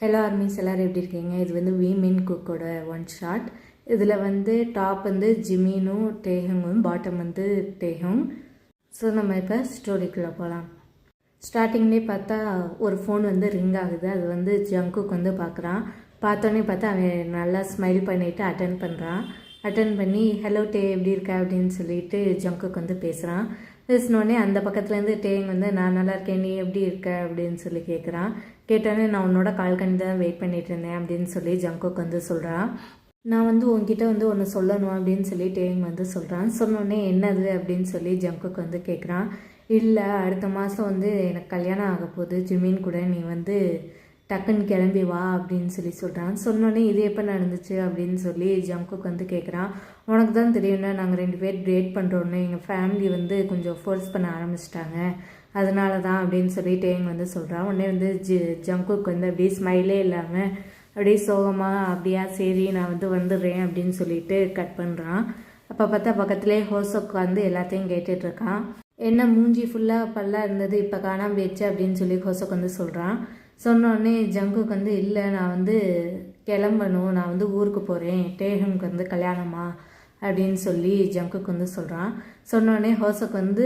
Hello armies எல்லோரும் எப்படி இருக்கீங்க? இது வந்து வி மீன் குக்கோட ஒன் ஷாட். இதில் வந்து டாப் வந்து ஜிமீனும் டேஹுங்கும், பாட்டம் வந்து டேஹுங். ஸோ நம்ம இப்போ ஸ்டோரிக்குள்ளே போகலாம். ஸ்டார்டிங்லேயே பார்த்தா ஒரு ஃபோன் வந்து ரிங் ஆகுது. அது வந்து ஜங்குக்கு வந்து பார்க்குறான். பார்த்தோன்னே பார்த்தா அவன் நல்லா ஸ்மைல் பண்ணிவிட்டு அட்டன் பண்ணுறான். அட்டன் பண்ணி ஹலோ டே எப்படி இருக்க அப்படின்னு சொல்லிட்டு ஜங்குக்கு வந்து பேசுகிறான். பேசினோடனே அந்த பக்கத்துலேருந்து டேங் வந்து நான் நல்லா இருக்கேன், நீ எப்படி இருக்க அப்படின்னு சொல்லி கேட்குறான். கேட்டோன்னே நான் உன்னோட கால் கண்டு தான் வெயிட் பண்ணிட்டு இருந்தேன் அப்படின்னு சொல்லி ஜங்குக்கு வந்து சொல்கிறான். நான் வந்து உங்ககிட்ட வந்து ஒன்று சொல்லணும் அப்படின்னு சொல்லி டேங் வந்து சொல்கிறான். சொன்னோடனே என்னது அப்படின்னு சொல்லி ஜங்குக்கு வந்து கேட்குறான். இல்லை, அடுத்த மாதம் வந்து எனக்கு கல்யாணம் ஆக போகுது ஜிமின் கூட, நீ வந்து டக்குன்னு கிளம்பி வா அப்படின்னு சொல்லி சொல்கிறான். சொன்னோன்னே இது எப்போ நடந்துச்சு அப்படின்னு சொல்லி ஜங்குக்கு வந்து கேட்குறான். உனக்கு தான் தெரியும்னா நாங்கள் 2 பேர் டேட் பண்ணுறோன்னு எங்கள் ஃபேமிலி வந்து கொஞ்சம் ஃபோர்ஸ் பண்ண ஆரம்பிச்சிட்டாங்க, அதனால தான் அப்படின்னு சொல்லி டேங் வந்து சொல்கிறான். உடனே வந்து ஜங்குக்கு வந்து அப்படியே ஸ்மைலே இல்லாமல் அப்படியே சோகமாக அப்படியா சரி நான் வந்து வந்துடுறேன் அப்படின்னு சொல்லிட்டு கட் பண்ணுறான். அப்போ பார்த்தா பக்கத்துலேயே ஹோசோக்கு வந்து எல்லாத்தையும் கேட்டுட்ருக்கான். என்ன மூஞ்சி ஃபுல்லாக பல்லாக இருந்தது இப்போ காணாமல் போயிடுச்சு அப்படின்னு சொல்லி ஹோசோக்கு வந்து சொல்கிறான். சொன்னோடனே ஜங்குக்கு வந்து இல்லை நான் வந்து கிளம்பணும், நான் வந்து ஊருக்கு போகிறேன், டேஹுங்க்கு வந்து கல்யாணமா அப்படின்னு சொல்லி ஜங்குக்கு வந்து சொல்கிறான். சொன்னோடனே ஹோசோக்கு வந்து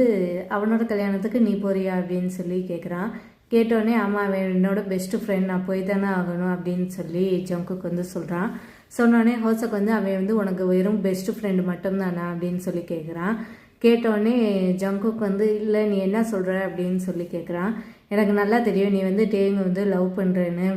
அவனோட கல்யாணத்துக்கு நீ போறியா அப்படின்னு சொல்லி கேட்குறான். கேட்டோடனே ஆமாம் அவன் என்னோட பெஸ்ட்டு ஃப்ரெண்ட், நான் போய் தானே ஆகணும் அப்படின்னு சொல்லி ஜங்குக்கு வந்து சொல்கிறான். சொன்னோடனே ஹோசோக்கு வந்து அவன் வந்து உனக்கு வெறும் பெஸ்ட்டு ஃப்ரெண்டு மட்டும்தானா அப்படின்னு சொல்லி கேட்குறான். கேட்டோடனே ஜங்குக்கு வந்து இல்லை நீ என்ன சொல்கிற அப்படின்னு சொல்லி கேட்குறான். எனக்கு நல்லா தெரியும் நீ வந்து டேங்க வந்து லவ் பண்ணுறேன்னு,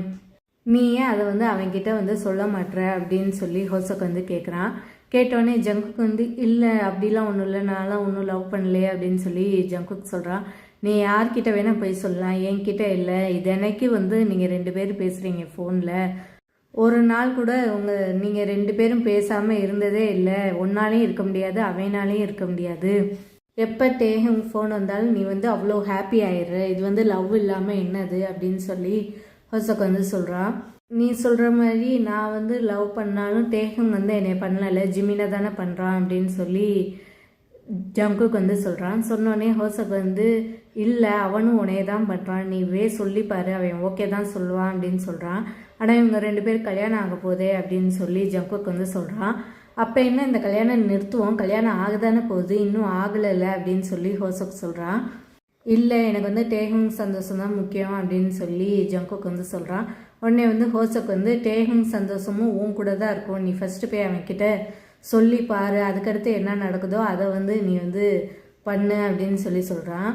நீ ஏன் அதை வந்து அவன்கிட்ட வந்து சொல்ல மாட்டேற அப்படின்னு சொல்லி ஹோசோக்கு வந்து கேட்குறான். கேட்டோடனே ஜங்குக்கு வந்து இல்லை அப்படிலாம் ஒன்றும் இல்லை, நான்லாம் ஒன்றும் லவ் பண்ணலையே அப்படின்னு சொல்லி ஜங்குக்கு சொல்கிறான். நீ யார்கிட்ட வேணால் போய் சொல்லலாம், என்கிட்ட இல்லை, இது என்னைக்கு வந்து நீங்கள் 2 பேரும் பேசுகிறீங்க ஃபோனில், ஒரு நாள் கூட நீங்கள் 2 பேரும் பேசாமல் இருந்ததே இல்லை, ஒன்னாலையும் இருக்க முடியாது அவனாலையும் இருக்க முடியாது, எப்போ டேஹுங் ஃபோன் வந்தாலும் நீ வந்து அவ்வளோ ஹாப்பி ஆயிடுற, இது வந்து லவ் இல்லாமல் என்னது அப்படின்னு சொல்லி ஹோசோக்கு வந்து சொல்கிறான். நீ சொல்கிற மாதிரி நான் வந்து லவ் பண்ணாலும் டேஹுங் வந்து என்னை பண்ணலை, ஜிமினை தானே பண்ணுறான் அப்படின்னு சொல்லி ஜங்குக்கு வந்து சொல்கிறான். சொன்னோடனே ஹோசோக்கு வந்து இல்லை அவனும் உனையே தான் பண்ணுறான், நீ சொல்லிப்பாரு அவன் ஓகே தான் சொல்லுவான் அப்படின்னு சொல்கிறான். ஆனால் இவங்க 2 பேர் கல்யாணம் ஆக போதே அப்படின்னு சொல்லி ஜங்குக்கு வந்து சொல்கிறான். அப்போ என்ன இந்த கல்யாணம் நிறுத்துவோம், கல்யாணம் ஆகுதானே போகுது, இன்னும் ஆகலைல்ல அப்படின்னு சொல்லி ஹோசோக்கு சொல்கிறான். இல்லை எனக்கு வந்து டேஹுங் சந்தோஷம் தான் முக்கியம் அப்படின்னு சொல்லி ஜங்குக்கு வந்து சொல்கிறான். உடனே வந்து ஹோசோக்கு வந்து டேஹுங் சந்தோஷமும் உன் கூட தான் இருக்கும், நீ ஃபஸ்ட்டு போய் அவன்கிட்ட சொல்லி பாரு, அதுக்கடுத்து என்ன நடக்குதோ அதை வந்து நீ வந்து பண்ணு அப்படின்னு சொல்லி சொல்கிறான்.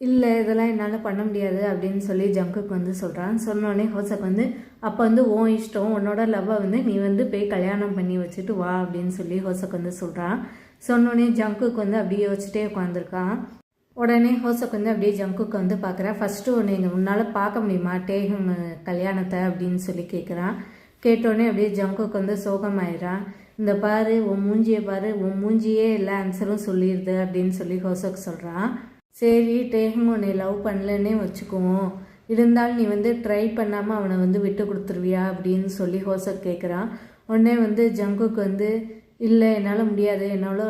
இல்லை இதெல்லாம் என்னால் பண்ண முடியாது அப்படின்னு சொல்லி ஜங்குக்கு வந்து சொல்கிறான். சொன்னோடனே ஹோசோக்கு வந்து அப்போ வந்து உன் இஷ்டம், உன்னோட லவ்வை வந்து நீ வந்து போய் கல்யாணம் பண்ணி வச்சுட்டு வா அப்படின்னு சொல்லி ஹோசோக்கு வந்து சொல்கிறான். சொன்னோடனே ஜங்குக்கு வந்து அப்படியே யோசிச்சுட்டே உட்காந்துருக்கான். உடனே ஹோசோக்கு வந்து அப்படியே ஜங்குக்கு வந்து பார்க்குறான். ஃபஸ்ட்டு ஒன்று உன்னால் பார்க்க முடியுமா டேஹுங் கல்யாணத்தை அப்படின்னு சொல்லி கேட்குறான். கேட்டோடனே அப்படியே ஜங்குக்கு வந்து சோகமாயிடான். இந்த பாரு உன் மூஞ்சியை பாரு, உன் மூஞ்சியே எல்லா ஆன்சரும் சொல்லிடுது அப்படின்னு சொல்லி ஹோசோக்கு சொல்கிறான். சரி டேஹுங் உன்னை லவ் பண்ணலன்னே வச்சுக்குவோம், இருந்தாலும் நீ வந்து ட்ரை பண்ணாமல் அவனை வந்து விட்டு கொடுத்துருவியா அப்படின்னு சொல்லி ஹோசோக்கு கேட்குறான். உடனே வந்து ஜங்குக்கு வந்து இல்லை என்னால் முடியாது, என்னால்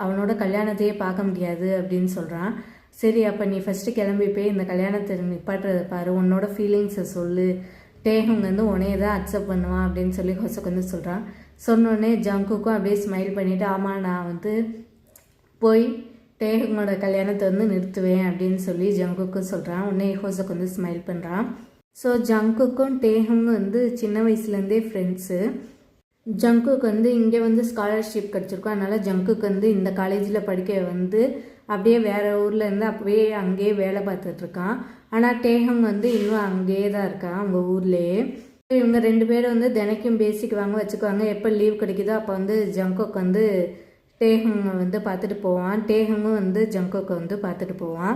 அவனோட கல்யாணத்தையே பார்க்க முடியாது அப்படின்னு சொல்கிறான். சரி அப்போ நீ ஃபஸ்ட்டு கிளம்பி போய் இந்த கல்யாணத்தை நிப்பாட்டுறதை பாரு, உன்னோட ஃபீலிங்ஸை சொல்லு, டேஹுங் வந்து உன்னையே தான் அக்செப்ட் பண்ணுவான் அப்படின்னு சொல்லி ஹோசோக்கு வந்து சொல்கிறான். சொன்னோடனே ஜங்குக்கும் அப்படியே ஸ்மைல் பண்ணிவிட்டு ஆமாம் நான் வந்து போய் டேஹுங்கோட கல்யாணத்தை வந்து நிறுத்துவேன் அப்படின்னு சொல்லி ஜங்குக்கு சொல்கிறான். உடனே ஹோசோக்கு வந்து ஸ்மைல் பண்ணுறான். ஸோ ஜங்குக்கும் டேஹுங் வந்து சின்ன வயசுலேருந்தே ஃப்ரெண்ட்ஸு. ஜங்குக்கு வந்து இங்கே வந்து ஸ்காலர்ஷிப் கிடச்சிருக்கும், அதனால் ஜங்குக்கு வந்து இந்த காலேஜில் படிக்க வந்து அப்படியே வேறு ஊரில் இருந்து அப்பவே அங்கேயே வேலை பார்த்துட்ருக்கான். ஆனால் டேஹுங் வந்து இன்னும் அங்கேயே தான் இருக்கான், அவங்க ஊர்லேயே. இவங்க 2 பேரும் வந்து தினைக்கும் பேசிக்குவாங்க வச்சுக்குவாங்க. எப்போ லீவ் கிடைக்குதோ அப்போ வந்து ஜங்குக்கு வந்து டேஹுங்கை வந்து பார்த்துட்டு போவான், டேஹுங்கும் வந்து ஜங்குக்கு வந்து பார்த்துட்டு போவான்.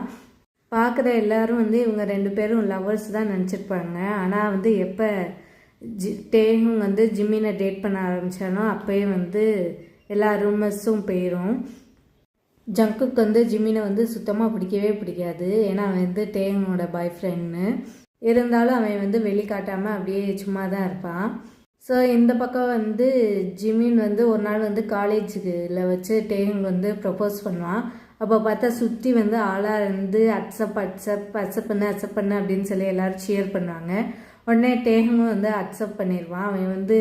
பார்க்குற எல்லாரும் வந்து இவங்க 2 பேரும் லவ்வர்ஸ் தான் நினச்சிருப்பாங்க. ஆனால் வந்து எப்போ டேஹுங் வந்து ஜிம்மினை டேட் பண்ண ஆரம்பித்தானோ அப்போயே வந்து எல்லா ரூமர்ஸும் போயிடும். ஜங்குக்கு வந்து ஜிம்மினை வந்து சுத்தமாக பிடிக்கவே பிடிக்காது, ஏன்னா அவன் வந்து டேஹுங்கோட பாய் ஃப்ரெண்ட்னு. இருந்தாலும் அவன் வந்து வெளிக்காட்டாமல் அப்படியே சும்மா தான் இருப்பான். ஸோ இந்த பக்கம் வந்து ஜிமின் வந்து ஒரு நாள் வந்து காலேஜுக்குல வச்சு டேஹுங் வந்து ப்ரப்போஸ் பண்ணுவான். அப்போ பார்த்தா சுற்றி வந்து ஆளாக இருந்து அக்செப்ட் பண்ணு அப்படின்னு சொல்லி எல்லோரும் ஷேர் பண்ணுவாங்க. உடனே டேஹும் வந்து அக்செப்ட் பண்ணிடுவான். அவன் வந்து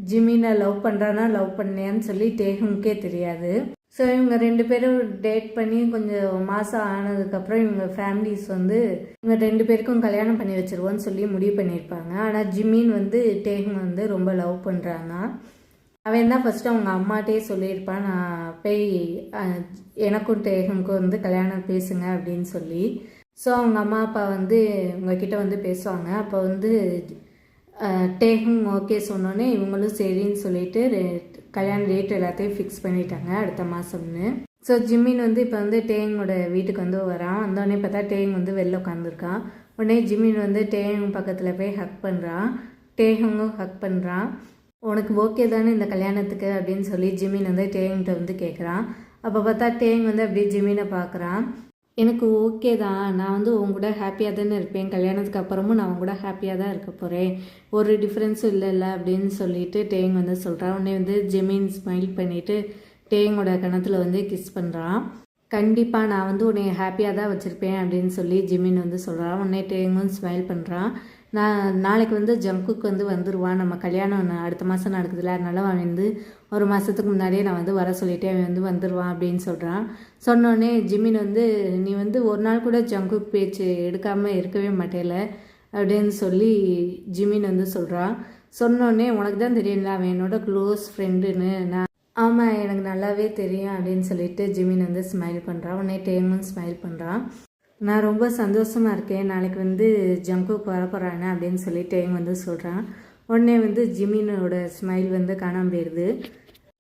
ஜிமினை லவ் பண்ணுறானா லவ் பண்ணலையான்னு சொல்லி டேஹும்க்கே தெரியாது. ஸோ இவங்க 2 பேரும் டேட் பண்ணி கொஞ்சம் மாதம் ஆனதுக்கப்புறம் இவங்க ஃபேமிலிஸ் வந்து இவங்க 2 பேருக்கும் கல்யாணம் பண்ணி வச்சிருவோன்னு சொல்லி முடிவு பண்ணியிருப்பாங்க. ஆனால் ஜிமின் வந்து டேஹும் வந்து ரொம்ப லவ் பண்ணுறாங்க. அவன் தான் ஃபஸ்ட்டு அவங்க அம்மாட்டே சொல்லியிருப்பான், நான் போய் எனக்கும் டேஹும்க்கும் வந்து கல்யாணம் பேசுங்க அப்படின்னு சொல்லி. ஸோ அவங்க அம்மா அப்பா வந்து உங்ககிட்ட வந்து பேசுவாங்க. அப்போ வந்து டேஹும் ஓகே சொன்னோன்னே இவங்களும் சரின்னு சொல்லிட்டு கல்யாண டேட் எல்லாத்தையும் ஃபிக்ஸ் பண்ணிட்டாங்க அடுத்த மாதம்னு. ஸோ ஜிமின் வந்து இப்போ வந்து டேங்கோட வீட்டுக்கு வந்து வரான். வந்தோடனே பார்த்தா டேங் வந்து வெளில உட்காந்துருக்கான். உடனே ஜிமின் வந்து டேங் பக்கத்தில் போய் ஹக் பண்ணுறான். டேஹுங்கும் ஹக் பண்ணுறான். உனக்கு ஓகே தானே இந்த கல்யாணத்துக்கு அப்படின்னு சொல்லி ஜிமின் வந்து டேங்கிட்ட வந்து கேட்குறான். அப்போ பார்த்தா டேங் வந்து அப்படியே ஜிமினை பார்க்குறான். எனக்கு ஓகே தான், நான் வந்து உங்க கூட ஹாப்பியாக தானே இருப்பேன், கல்யாணத்துக்கு அப்புறமும் நான் உங்க கூட ஹாப்பியாக தான் இருக்க போகிறேன், ஒரு டிஃப்ரென்ஸும் இல்லைல்ல அப்படின்னு சொல்லிட்டு டேங் வந்து சொல்கிறான். உடனே வந்து ஜிமின் ஸ்மைல் பண்ணிவிட்டு டேங்கோட கணத்தில் வந்து கிஸ் பண்ணுறான். கண்டிப்பாக நான் வந்து உன்னை ஹாப்பியாக தான் வச்சுருப்பேன் அப்படின்னு சொல்லி ஜிமின் வந்து சொல்கிறான். உடனே டேங்கும் ஸ்மைல் பண்ணுறான். நான் நாளைக்கு வந்து ஜங்குக்கு வந்து வந்துடுவான், நம்ம கல்யாணம் அடுத்த மாதம் நடக்குதுல்ல, அதனால அவன் வந்து ஒரு மாதத்துக்கு முன்னாடியே நான் வந்து வர சொல்லிவிட்டு அவன் வந்து வந்துடுவான் அப்படின்னு சொல்கிறான். சொன்னோடனே ஜிமின் வந்து நீ வந்து ஒரு நாள் கூட ஜங்குக் பேச்சு எடுக்காமல் இருக்கவே மாட்டேல அப்படின்னு சொல்லி ஜிமின் வந்து சொல்கிறான். சொன்னோடனே உனக்கு தான் தெரியும்ல அவன் என்னோட க்ளோஸ் ஃப்ரெண்டுன்னு. நான் ஆமாம் எனக்கு நல்லாவே தெரியும் அப்படின்னு சொல்லிட்டு ஜிமின் வந்து ஸ்மைல் பண்ணுறான். உடனே டேமும் ஸ்மைல் பண்ணுறான். நான் ரொம்ப சந்தோஷமாக இருக்கேன், நாளைக்கு வந்து ஜங்குக் வர போகிறானே அப்படின்னு சொல்லி டேங் வந்து சொல்கிறான். உடனே வந்து ஜிமினோட ஸ்மைல் வந்து காணாமல் போயிடுது.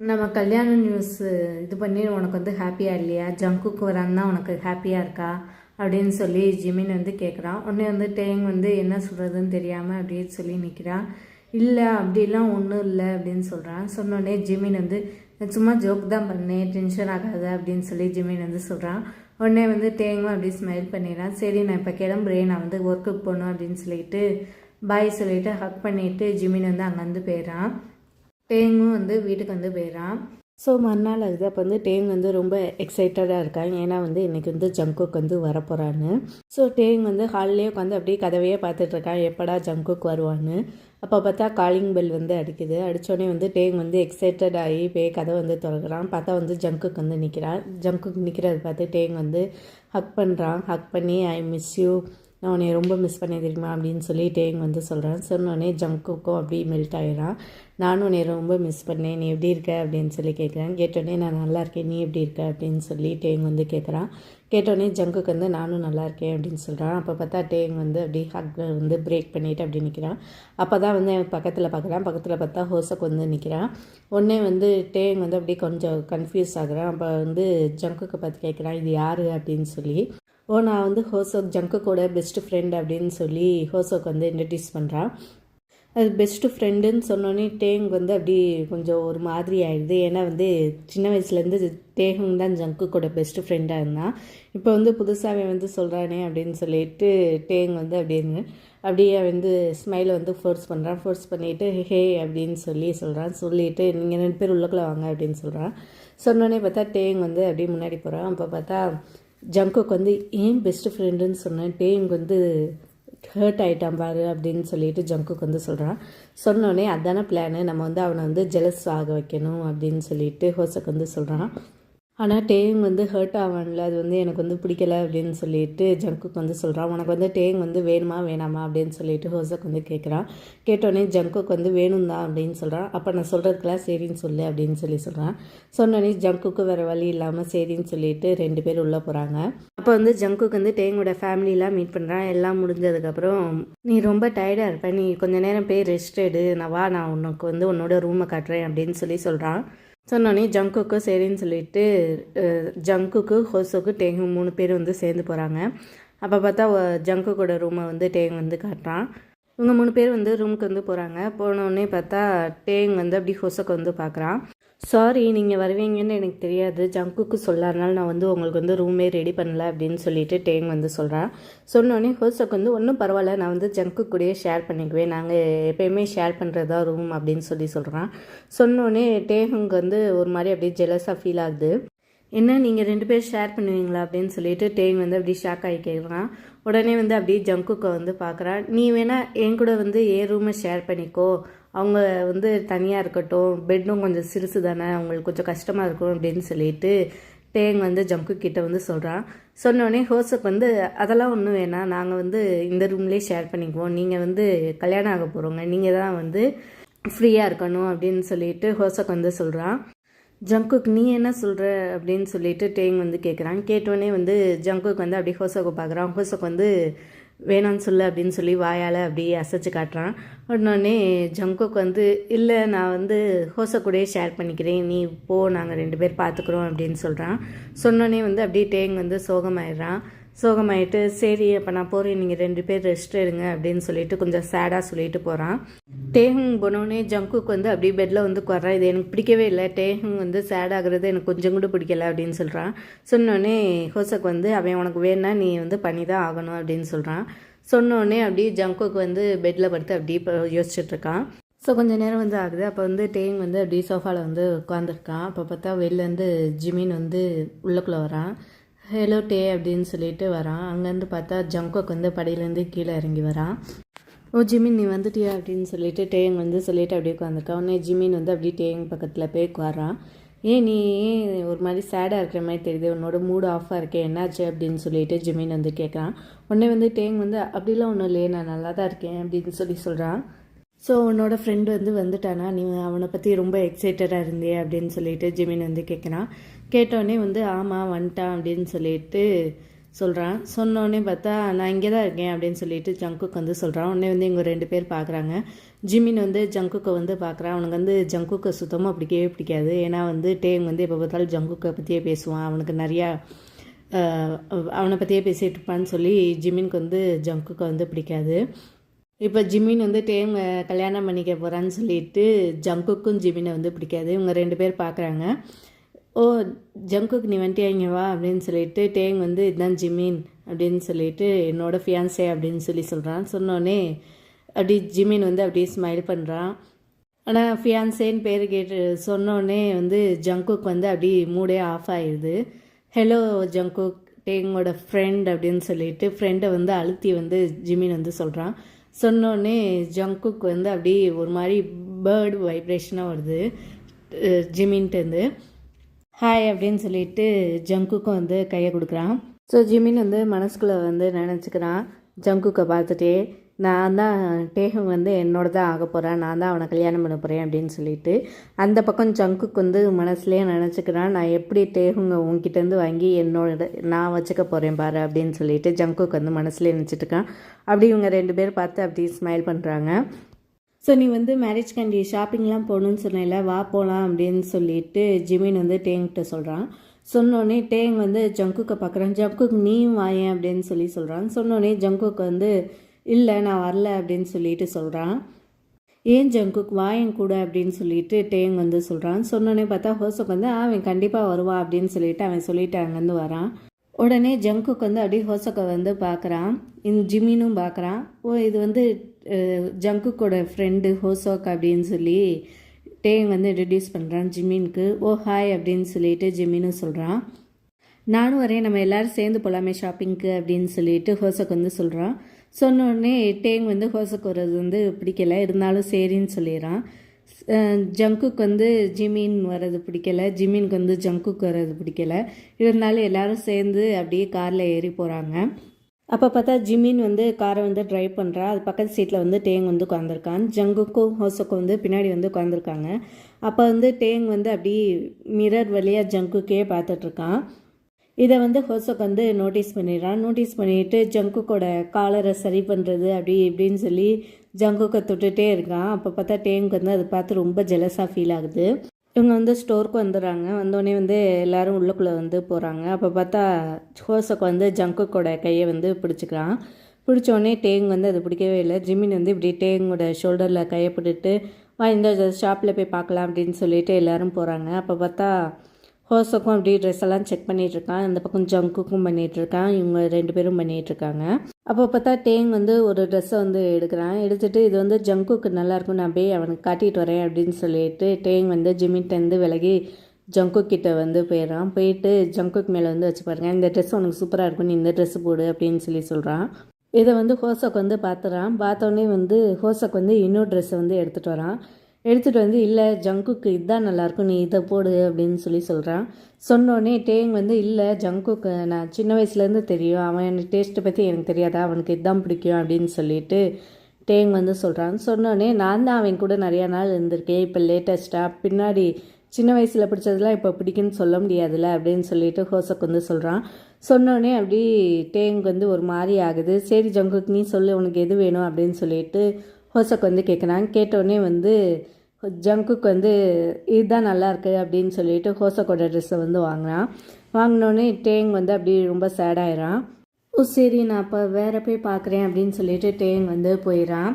நம்ம கல்யாண நியூஸ் இது பண்ணி உனக்கு வந்து ஹாப்பியாக இல்லையா, ஜங்குக்கு வரான்னு தான் உனக்கு ஹாப்பியாக இருக்கா அப்படின்னு சொல்லி ஜிமின் வந்து கேட்குறான். உடனே வந்து டேங் வந்து என்ன சொல்கிறதுன்னு தெரியாமல் அப்படின்னு சொல்லி நிற்கிறான். இல்லை அப்படிலாம் ஒன்றும் இல்லை அப்படின்னு சொல்கிறான். சொன்னோடனே ஜிமின் வந்து சும்மா ஜோக் தான் பண்ணேன், டென்ஷன் ஆகாத அப்படின்னு சொல்லி ஜிமின் வந்து சொல்கிறான். உடனே வந்து டேங்கும் அப்படி ஸ்மைல் பண்ணிடுறான். சரி நான் இப்போ கிளம்புறேன், நான் வந்து ஒர்க்குக்கு போகணும் அப்படின்னு சொல்லிட்டு பாய் சொல்லிவிட்டு ஹக் பண்ணிவிட்டு ஜிமின் வந்து அங்கேருந்து போயிடறான். டேங்கும் வந்து வீட்டுக்கு வந்து போயிடறான். ஸோ மறுநாள் ஆகுது. அப்போ வந்து டேங் வந்து ரொம்ப எக்ஸைட்டடாக இருக்காங்க, ஏன்னா வந்து இன்றைக்கி வந்து ஜங்குக் வந்து வரப்போகிறான்னு. ஸோ டேங் வந்து ஹால்லேயே உட்காந்து அப்படியே கதவையே பார்த்துட்ருக்கான், எப்படா ஜங்குக் வருவான்னு. அப்போ பார்த்தா காலிங் பெல் வந்து அடிக்குது. அடித்தோடனே வந்து டேங் வந்து எக்ஸைட்டட் ஆகி போய் கதை வந்து திறக்கிறான். பார்த்தா வந்து ஜங்குக் வந்து நிற்கிறான். ஜங்குக் நிற்கிறத பார்த்து டேங் வந்து ஹக் பண்ணுறான். ஹக் பண்ணி ஐ மிஸ் யூ, நான் உன்னை ரொம்ப மிஸ் பண்ணி தெரியுமா அப்படின்னு சொல்லி டேங் வந்து சொல்கிறான். சொன்னோடனே ஜங்குக்கும் அப்படி மெல்ட் ஆகிடான். நானும் உன்னை ரொம்ப மிஸ் பண்ணேன், நீ எப்படி இருக்க அப்படின்னு சொல்லி கேட்குறேன். கேட்டோடனே நான் நல்லா இருக்கேன், நீ எப்படி இருக்க அப்படின்னு சொல்லி டேங் வந்து கேட்குறான். கேட்டோடனே ஜங்குக்கு வந்து நானும் நல்லா இருக்கேன் அப்படின்னு சொல்கிறான். அப்போ பார்த்தா டேங் வந்து அப்படி ஹக் வந்து பிரேக் பண்ணிவிட்டு அப்படி நிற்கிறான். அப்போ தான் வந்து பக்கத்தில் பார்க்குறான். பக்கத்தில் பார்த்தா ஹோசக் வந்து நிற்கிறான். உடனே வந்து டேங் வந்து அப்படி கொஞ்சம் கன்ஃபியூஸ் ஆகுறான். அப்போ வந்து ஜங்குக்கு பார்த்து கேட்குறான், இது யார் அப்படின்னு சொல்லி. நான் வந்து ஹோசோக் ஜங்குக்கோட பெஸ்ட் ஃப்ரெண்ட் அப்படின்னு சொல்லி ஹோசோக் வந்து இன்ட்ரடியூஸ் பண்ணுறான். அது பெஸ்ட்டு ஃப்ரெண்டுன்னு சொன்னோன்னே டேங் வந்து அப்படி கொஞ்சம் ஒரு மாதிரி ஆயிடுது. ஏன்னா வந்து சின்ன வயசுலேருந்து டேங் தான் ஜங்குக்கோட பெஸ்ட்டு ஃப்ரெண்டாக இருந்தான். இப்போ வந்து புதுசாகவே வந்து சொல்கிறானே அப்படின்னு சொல்லிட்டு டேங் வந்து அப்படியே வந்து ஸ்மைலை வந்து ஃபோர்ஸ் பண்ணுறான். ஃபோர்ஸ் பண்ணிவிட்டு ஹே அப்படின்னு சொல்கிறான். சொல்லிவிட்டு நீங்கள் 2 பேர் உள்ளக்குள்ளே வாங்க அப்படின்னு சொல்கிறான். சொன்னோன்னே பார்த்தா டேங் வந்து அப்படியே முன்னாடி போகிறான். அப்போ பார்த்தா ஜங்குக் வந்து ஏன் பெஸ்ட்டு ஃப்ரெண்டுன்னு சொன்னேன், டேங் வந்து ஹர்ட் ஆகிட்டான் பாரு அப்படின்னு சொல்லிட்டு ஜங்குக் வந்து சொல்கிறான். சொன்னோடனே அதான பிளானு, நம்ம வந்து அவனை வந்து ஜெலஸ் ஆக வைக்கணும் அப்படின்னு சொல்லிட்டு ஹோசக் வந்து சொல்கிறான். ஆனால் டேங் வந்து ஹர்ட் ஆவான்ல, அது வந்து எனக்கு வந்து பிடிக்கல அப்படின்னு சொல்லிட்டு ஜங்குக் வந்து சொல்கிறான். உனக்கு வந்து டேங் வந்து வேணுமா வேணாமா அப்படின்னு சொல்லிட்டு ஹோசக் வந்து கேட்குறான். கேட்டோடனே ஜங்குக் வந்து வேணும் தான் அப்படின்னு சொல்கிறான். அப்போ நான் சொல்கிறதுக்கெல்லாம் சரின்னு சொல்லு அப்படின்னு சொல்கிறான். சொன்னோடனே ஜங்குக்கு வேறு வழி இல்லாமல் சரின்னு சொல்லிட்டு 2 பேர் உள்ளே போகிறாங்க. அப்போ வந்து ஜங்குக் வந்து டேங்கோட ஃபேமிலியெலாம் மீட் பண்ணுறான். எல்லாம் முடிஞ்சதுக்கப்புறம் நீ ரொம்ப டயர்டாக இருப்ப, நீ கொஞ்சம் நேரம் போய் ரெஸ்ட் எடு, நான் உனக்கு வந்து உன்னோட ரூமை காட்டுறேன் அப்படின்னு சொல்கிறான். சொன்னோடனே ஜங்குக்கு சரின்னு சொல்லிட்டு ஜங்குக்கு ஹோசோக்கு டேங்கு 3 பேர் வந்து சேர்ந்து போகிறாங்க. அப்போ பார்த்தா ஜங்குக்கோட ரூமை வந்து டேங் வந்து காட்டுறான். இவங்க 3 பேர் வந்து ரூமுக்கு வந்து போகிறாங்க. போனோடனே பார்த்தா டேங் வந்து அப்படி ஹோசோக்கு வந்து பார்க்குறான். சாரி நீங்கள் வருவீங்கன்னு எனக்கு தெரியாது, ஜங்குக்கு சொல்லாதனால நான் வந்து உங்களுக்கு வந்து ரூமே ரெடி பண்ணல அப்படின்னு சொல்லிட்டு டேங் வந்து சொல்கிறான். சொன்னோடனே ஹோசோக் வந்து ஒன்றும் பரவாயில்ல, நான் வந்து ஜங்குக்கு கூடயே ஷேர் பண்ணிக்குவேன், நாங்கள் எப்போயுமே ஷேர் பண்ணுறதா ரூம் அப்படின்னு சொல்கிறான். சொன்னோடனே டேங்குக்கு வந்து ஒரு மாதிரி அப்படியே ஜெலஸாக ஃபீல் ஆகுது. என்ன நீங்கள் 2 பேர் ஷேர் பண்ணுவீங்களா அப்படின்னு சொல்லிட்டு டேங் வந்து அப்படி ஷாக் ஆகி கேட்குறான். உடனே வந்து அப்படியே ஜங்குக்கை வந்து பார்க்குறான். நீ வேணால் என் கூட வந்து என் ரூமை ஷேர் பண்ணிக்கோ, அவங்க வந்து தனியாக இருக்கட்டும், பெட்டும் கொஞ்சம் சிறுசு தானே, அவங்களுக்கு கொஞ்சம் கஷ்டமாக இருக்கும் அப்படின்னு சொல்லிட்டு டேங் வந்து ஜங்குக் கிட்ட வந்து சொல்கிறான். சொன்னோடனே ஹோசக் வந்து அதெல்லாம் ஒன்றும் வேணாம், நாங்கள் வந்து இந்த ரூம்லேயே ஷேர் பண்ணிக்குவோம், நீங்கள் வந்து கல்யாணம் ஆக போகிறோங்க, நீங்கள் தான் வந்து ஃப்ரீயாக இருக்கணும் அப்படின்னு சொல்லிட்டு ஹோசக் வந்து சொல்கிறான். ஜங்குக் நீ என்ன சொல்கிற அப்படின்னு சொல்லிட்டு டேங் வந்து கேட்குறான். கேட்டோடனே வந்து ஜங்குக் வந்து அப்படியே ஹோசோக்கை பார்க்குறான். ஹோசோக் வந்து வேணான்னு சொல்லு அப்படின்னு சொல்லி வாயால் அப்படியே அசைச்சு காட்டுறான். உடனே ஜங்குக் வந்து இல்லை நான் வந்து ஹோசோக் கூடயே ஷேர் பண்ணிக்கிறேன், நீ போ, நாங்கள் 2 பேர் பார்த்துக்குறோம் அப்படின்னு சொல்கிறான். சொன்னோடனே வந்து அப்படியே டேங் வந்து சோகமாயிடுறான். சோகமாயிட்டு சரி அப்போ நான் போகிறேன், நீங்கள் 2 பேர் ரெஸ்ட் எடுங்க அப்படின்னு சொல்லிட்டு கொஞ்சம் சேடாக சொல்லிட்டு போகிறான். டேஹுங் போனோடனே ஜங்குக் வந்து அப்படியே பெட்டில் வந்து குறான். இது எனக்கு பிடிக்கவே இல்லை, டேஹுங் வந்து சேட் ஆகுறது எனக்கு கொஞ்சம் கூட பிடிக்கல அப்படின்னு சொல்கிறான். சொன்னோடனே ஹோசக் வந்து அவன் உனக்கு வேணா நீ வந்து பண்ணி தான் ஆகணும் அப்படின்னு சொல்கிறான். சொன்னோடனே அப்படியே ஜங்குக் வந்து பெட்டில் படுத்து அப்படியே யோசிச்சுட்ருக்கான். ஸோ கொஞ்சம் நேரம் வந்து ஆகுது. அப்போ வந்து டேங் வந்து அப்படியே சோஃபாவில் வந்து உட்காந்துருக்கான். அப்போ பார்த்தா வெளிலேருந்து ஜிமின் வந்து உள்ளுக்குள்ளே வரான். ஹலோ டே அப்படின்னு சொல்லிட்டு வரான். அங்கேருந்து பார்த்தா ஜங்குக் வந்து படியிலேருந்து கீழே இறங்கி வரான். ஓ ஜிமின் நீ வந்துட்டியா அப்படின்னு சொல்லிட்டு டேங் வந்து சொல்லிட்டு அப்படியே உட்காந்துருக்கான். உடனே ஜிமின் வந்து அப்படியே டேங் பக்கத்தில் போய் உட்காரான். நீ ஒரு மாதிரி சேடாக இருக்கிற மாதிரி தெரியுது, உன்னோட மூடு ஆஃபாக இருக்கே, என்னாச்சு அப்படின்னு சொல்லிட்டு ஜிமின் வந்து கேட்குறான். உடனே வந்து டேங் வந்து அப்படிலாம் ஒன்றும் இல்லையே, நான் நல்லா தான் இருக்கேன் அப்படின்னு சொல்கிறான். ஸோ உன்னோட ஃப்ரெண்டு வந்து வந்துட்டானா, நீ அவனை பற்றி ரொம்ப எக்ஸைட்டடாக இருந்தியே அப்படின்னு சொல்லிட்டு ஜிமின் வந்து கேட்குறான். கேட்டோடனே வந்து ஆமாம் வந்துட்டான் அப்படின்னு சொல்லிட்டு சொல்கிறான். சொன்னோடனே பார்த்தா நான் இங்கே தான் இருக்கேன் அப்படின்னு சொல்லிட்டு ஜங்குக் வந்து சொல்கிறான். உடனே வந்து இவங்க 2 பேர் பார்க்குறாங்க. ஜிமின் வந்து ஜங்குக்கை வந்து பார்க்குறான். அவனுக்கு வந்து ஜங்குக்கை சுத்தமாக பிடிக்கவே பிடிக்காது. ஏன்னா வந்து டேங் வந்து எப்போ பார்த்தாலும் ஜங்குக்கை பற்றியே பேசுவான், அவனுக்கு நிறையா அவனை பற்றியே பேசிகிட்டு இருப்பான்னு சொல்லி ஜிமினுக்கு வந்து ஜங்குக்கை வந்து பிடிக்காது. இப்போ ஜிமின் வந்து டேங் கல்யாணம் பண்ணிக்க போகிறான்னு சொல்லிட்டு ஜங்குக்கும் ஜிமினை வந்து பிடிக்காது. இவங்க 2 பேர் பார்க்குறாங்க. ஓ ஜங்குக் நீ வந்துட்டியா இங்கே வா அப்படின்னு சொல்லிட்டு டேங் வந்து இதுதான் ஜிமின் அப்படின்னு சொல்லிட்டு என்னோட ஃபியான்சே அப்படின்னு சொல்கிறான். சொன்னோடனே அப்படி ஜிமின் வந்து அப்படியே ஸ்மைல் பண்ணுறான். ஆனால் ஃபியான்சேன்னு பேர் கேட்டு சொன்னோடனே வந்து ஜங்குக் வந்து அப்படி மூடே ஆஃப் ஆயிடுது. ஹலோ ஜங்குக், டேங்கோட ஃப்ரெண்ட் அப்படின்னு சொல்லிட்டு ஃப்ரெண்டை வந்து அழுத்தி வந்து ஜிமின் வந்து சொல்கிறான். சொன்னோடனே ஜங்குக் வந்து அப்படி ஒரு மாதிரி பேர்டு வைப்ரேஷனாக வருது ஜிமின்ட்டு. ஹாய் அப்படின்னு சொல்லிட்டு ஜங்குக்கும் வந்து கையை கொடுக்குறான். ஸோ ஜிமின் வந்து மனசுக்குள்ளே வந்து நினச்சிக்கிறான் ஜங்குக்கை பார்த்துட்டே, நான் தான் டேஹுங் வந்து என்னோட தான் ஆக போகிறேன், நான் தான் அவனை கல்யாணம் பண்ண போகிறேன் அப்படின்னு சொல்லிட்டு. அந்த பக்கம் ஜங்குக் வந்து மனசுலேயே நினச்சிக்கிறான், நான் எப்படி டேஹுங்கை உங்ககிட்டேருந்து வாங்கி நான் வச்சுக்க போகிறேன் பாரு அப்படின்னு சொல்லிட்டு ஜங்குக் வந்து மனசுலேயே நினச்சிட்டு இருக்கான். அப்படி இவங்க 2 பேர் பார்த்து அப்படி ஸ்மைல் பண்ணுறாங்க. ஸோ நீ வந்து மேரேஜ்காண்டி ஷாப்பிங்லாம் போகணுன்னு சொன்னேன்ல, வா போகலாம் அப்படின்னு சொல்லிட்டு ஜிமின் வந்து டேங்கிட்ட சொல்கிறான். சொன்னோடனே டேங் வந்து ஜங்குக்கை பார்க்குறான். ஜங்குக் நீயும் வாயேன் அப்படின்னு சொல்கிறான். சொன்னோடனே ஜங்குக் வந்து இல்லை நான் வரல அப்படின்னு சொல்லிட்டு சொல்கிறான். ஏன் ஜங்குக் வாயன் கூட அப்படின்னு சொல்லிட்டு டேங் வந்து சொல்கிறான். சொன்னோடனே பார்த்தா ஹோசக் வந்து அவன் கண்டிப்பாக வருவான் அப்படின்னு சொல்லிட்டு அவன் சொல்லிட்டு அங்கேருந்து வரான். உடனே ஜங்குக் வந்து அப்படியே ஹோசக்கை வந்து பார்க்குறான். ஜிமினும் பார்க்குறான். ஓ இது வந்து ஜங்குக்கோட ஃப்ரெண்டு ஹோசோக் அப்படின்னு சொல்லி டேங் வந்து இன்ட்ரடியூஸ் பண்ணுறான் ஜிமினுக்கு. ஓ ஹாய் அப்படின்னு சொல்லிட்டு ஜிமினும் சொல்கிறான். நானும் வரேன், நம்ம எல்லோரும் சேர்ந்து போகலாமே ஷாப்பிங்க்கு அப்படின்னு சொல்லிட்டு ஹோசக் வந்து சொல்கிறான். சொன்னோடனே டேங் வந்து ஹோசக் வர்றது வந்து பிடிக்கலை, இருந்தாலும் சரின்னு சொல்லிடுறான். ஜங்குக்கு வந்து ஜிமின் வர்றது பிடிக்கலை, ஜிமினுக்கு வந்து ஜங்குக்கு வர்றது பிடிக்கலை, இருந்தாலும் எல்லோரும் சேர்ந்து அப்படியே காரில் ஏறி போகிறாங்க. அப்போ பார்த்தா ஜிமின் வந்து காரை வந்து ட்ரைவ் பண்ணுறா. அது பக்கத்து சீட்டில் வந்து டேங் வந்து உட்காந்துருக்கான். ஜங்குக்கும் ஹோசக்கும் வந்து பின்னாடி வந்து உட்காந்துருக்காங்க. அப்போ வந்து டேங் வந்து அப்படி மிரர் வழியாக ஜங்குக்கே பார்த்துட்ருக்கான். இதை வந்து ஹோசக் வந்து நோட்டீஸ் பண்ணிடுறான். நோட்டீஸ் பண்ணிவிட்டு ஜங்குக்கோட காலரை சரி பண்ணுறது அப்படி இப்படின்னு சொல்லி ஜங்குக்கை தொட்டுகிட்டே இருக்கான். அப்போ பார்த்தா டேங்க் வந்து அதை பார்த்து ரொம்ப ஜெலஸாக ஃபீல் ஆகுது. இவங்க வந்து ஸ்டோருக்கு வந்துடுறாங்க. வந்தோடனே வந்து எல்லோரும் உள்ளுக்குள்ளே வந்து போகிறாங்க. அப்போ பார்த்தா ஹோசக் வந்து ஜங்குக்கோட கையை வந்து பிடிச்சிக்கிறான். பிடிச்சோடனே டேங் வந்து அது பிடிக்கவே இல்லை. ஜிமின் வந்து இப்படி டேங்கோட ஷோல்டரில் கையை போட்டுட்டு வா இந்த ஷாப்பில் போய் பார்க்கலாம் அப்படின்னு சொல்லிட்டு எல்லோரும் போகிறாங்க. அப்போ பார்த்தா ஹோசக்கும் அப்படி ட்ரெஸ் எல்லாம் செக் பண்ணிகிட்ருக்கான். அந்த பக்கம் ஜங்குக்கும் பண்ணிகிட்ருக்கான். இவங்க 2 பேரும் பண்ணிகிட்ருக்காங்க. அப்போ பார்த்தா டேங் வந்து ஒரு ட்ரெஸ்ஸை வந்து எடுக்கிறான். எடுத்துகிட்டு இது வந்து ஜங்குக்கு நல்லாயிருக்கும், நான் போய் அவனுக்கு காட்டிகிட்டு வரேன் அப்படின்னு சொல்லிட்டு டேங் வந்து ஜிமின்ட்டேருந்து விலகி ஜங்குக் கிட்ட வந்து போயிடறான். போயிட்டு ஜங்குக் மேலே வந்து வச்சு பாருங்க, இந்த ட்ரெஸ் உனக்கு சூப்பராக இருக்கும், நீ இந்த ட்ரெஸ்ஸு போடு அப்படின்னு சொல்கிறான். இதை வந்து ஹோசக் வந்து பார்த்துறான். பார்த்தோன்னே வந்து ஹோசக் வந்து இன்னொரு ட்ரெஸ்ஸை வந்து எடுத்துகிட்டு வரான். எடுத்துகிட்டு வந்து இல்லை ஜங்குக்கு இதுதான் நல்லாயிருக்கும், நீ இதை போடு அப்படின்னு சொல்கிறான். சொன்னோடனே டேங் வந்து இல்லை ஜங்குக்கு நான் சின்ன வயசுலேருந்து தெரியும், அவன் டேஸ்ட்டை பற்றி எனக்கு தெரியாதா, அவனுக்கு இதுதான் பிடிக்கும் அப்படின்னு சொல்லிட்டு டேங் வந்து சொல்கிறான். சொன்னோடனே நான் தான் அவன் கூட நிறையா நாள் இருந்திருக்கேன், இப்போ லேட்டஸ்ட்டாக பின்னாடி சின்ன வயசில் பிடிச்சதெல்லாம் இப்போ பிடிக்குன்னு சொல்ல முடியாதுல்ல அப்படின்னு சொல்லிட்டு ஹோசக் வந்து சொல்கிறான். சொன்னோடனே அப்படி டேங் வந்து ஒரு மாதிரி ஆகுது. சரி ஜங்குக் நீ சொல்லு உனக்கு எது வேணும் அப்படின்னு சொல்லிட்டு ஹோசக் வந்து கேட்குறான். கேட்டோடனே வந்து ஜங்குக் வந்து இதுதான் நல்லாயிருக்கு அப்படின்னு சொல்லிட்டு ஹோசக்கோட ட்ரெஸ்ஸை வந்து வாங்கினான். வாங்கினோடனே டேங் வந்து அப்படி ரொம்ப சேடாயிரான். ஓ சரி நான் அப்போ வேறு போய் பார்க்குறேன் அப்படின்னு சொல்லிட்டு டேங் வந்து போயிடறான்.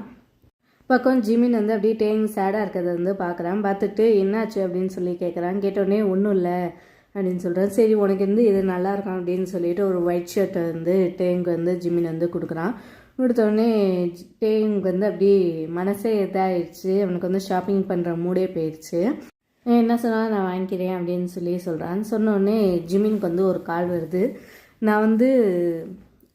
பக்கம் ஜிமின் வந்து அப்படியே டேங் சேடாக இருக்கிறத வந்து பார்க்குறான். பார்த்துட்டு என்னாச்சு அப்படின்னு சொல்லி கேட்குறான். கேட்டோடனே ஒன்றும் இல்லை அப்படின்னு சொல்கிறான். சரி உனக்கு வந்து இது நல்லாயிருக்கும் அப்படின்னு சொல்லிட்டு ஒரு ஒயிட் ஷர்ட்டை வந்து டேங் வந்து ஜிமின் வந்து கொடுக்குறான். கொடுத்தோடனே டேங் வந்து அப்படி மனசே இதாகிடுச்சு, அவனுக்கு வந்து ஷாப்பிங் பண்ணுற மூடே போயிடுச்சு. என்ன சொன்னாலும் நான் வாங்கிக்கிறேன் அப்படின்னு சொல்கிறான். சொன்னோடனே ஜிமினுக்கு வந்து ஒரு கால் வருது. நான் வந்து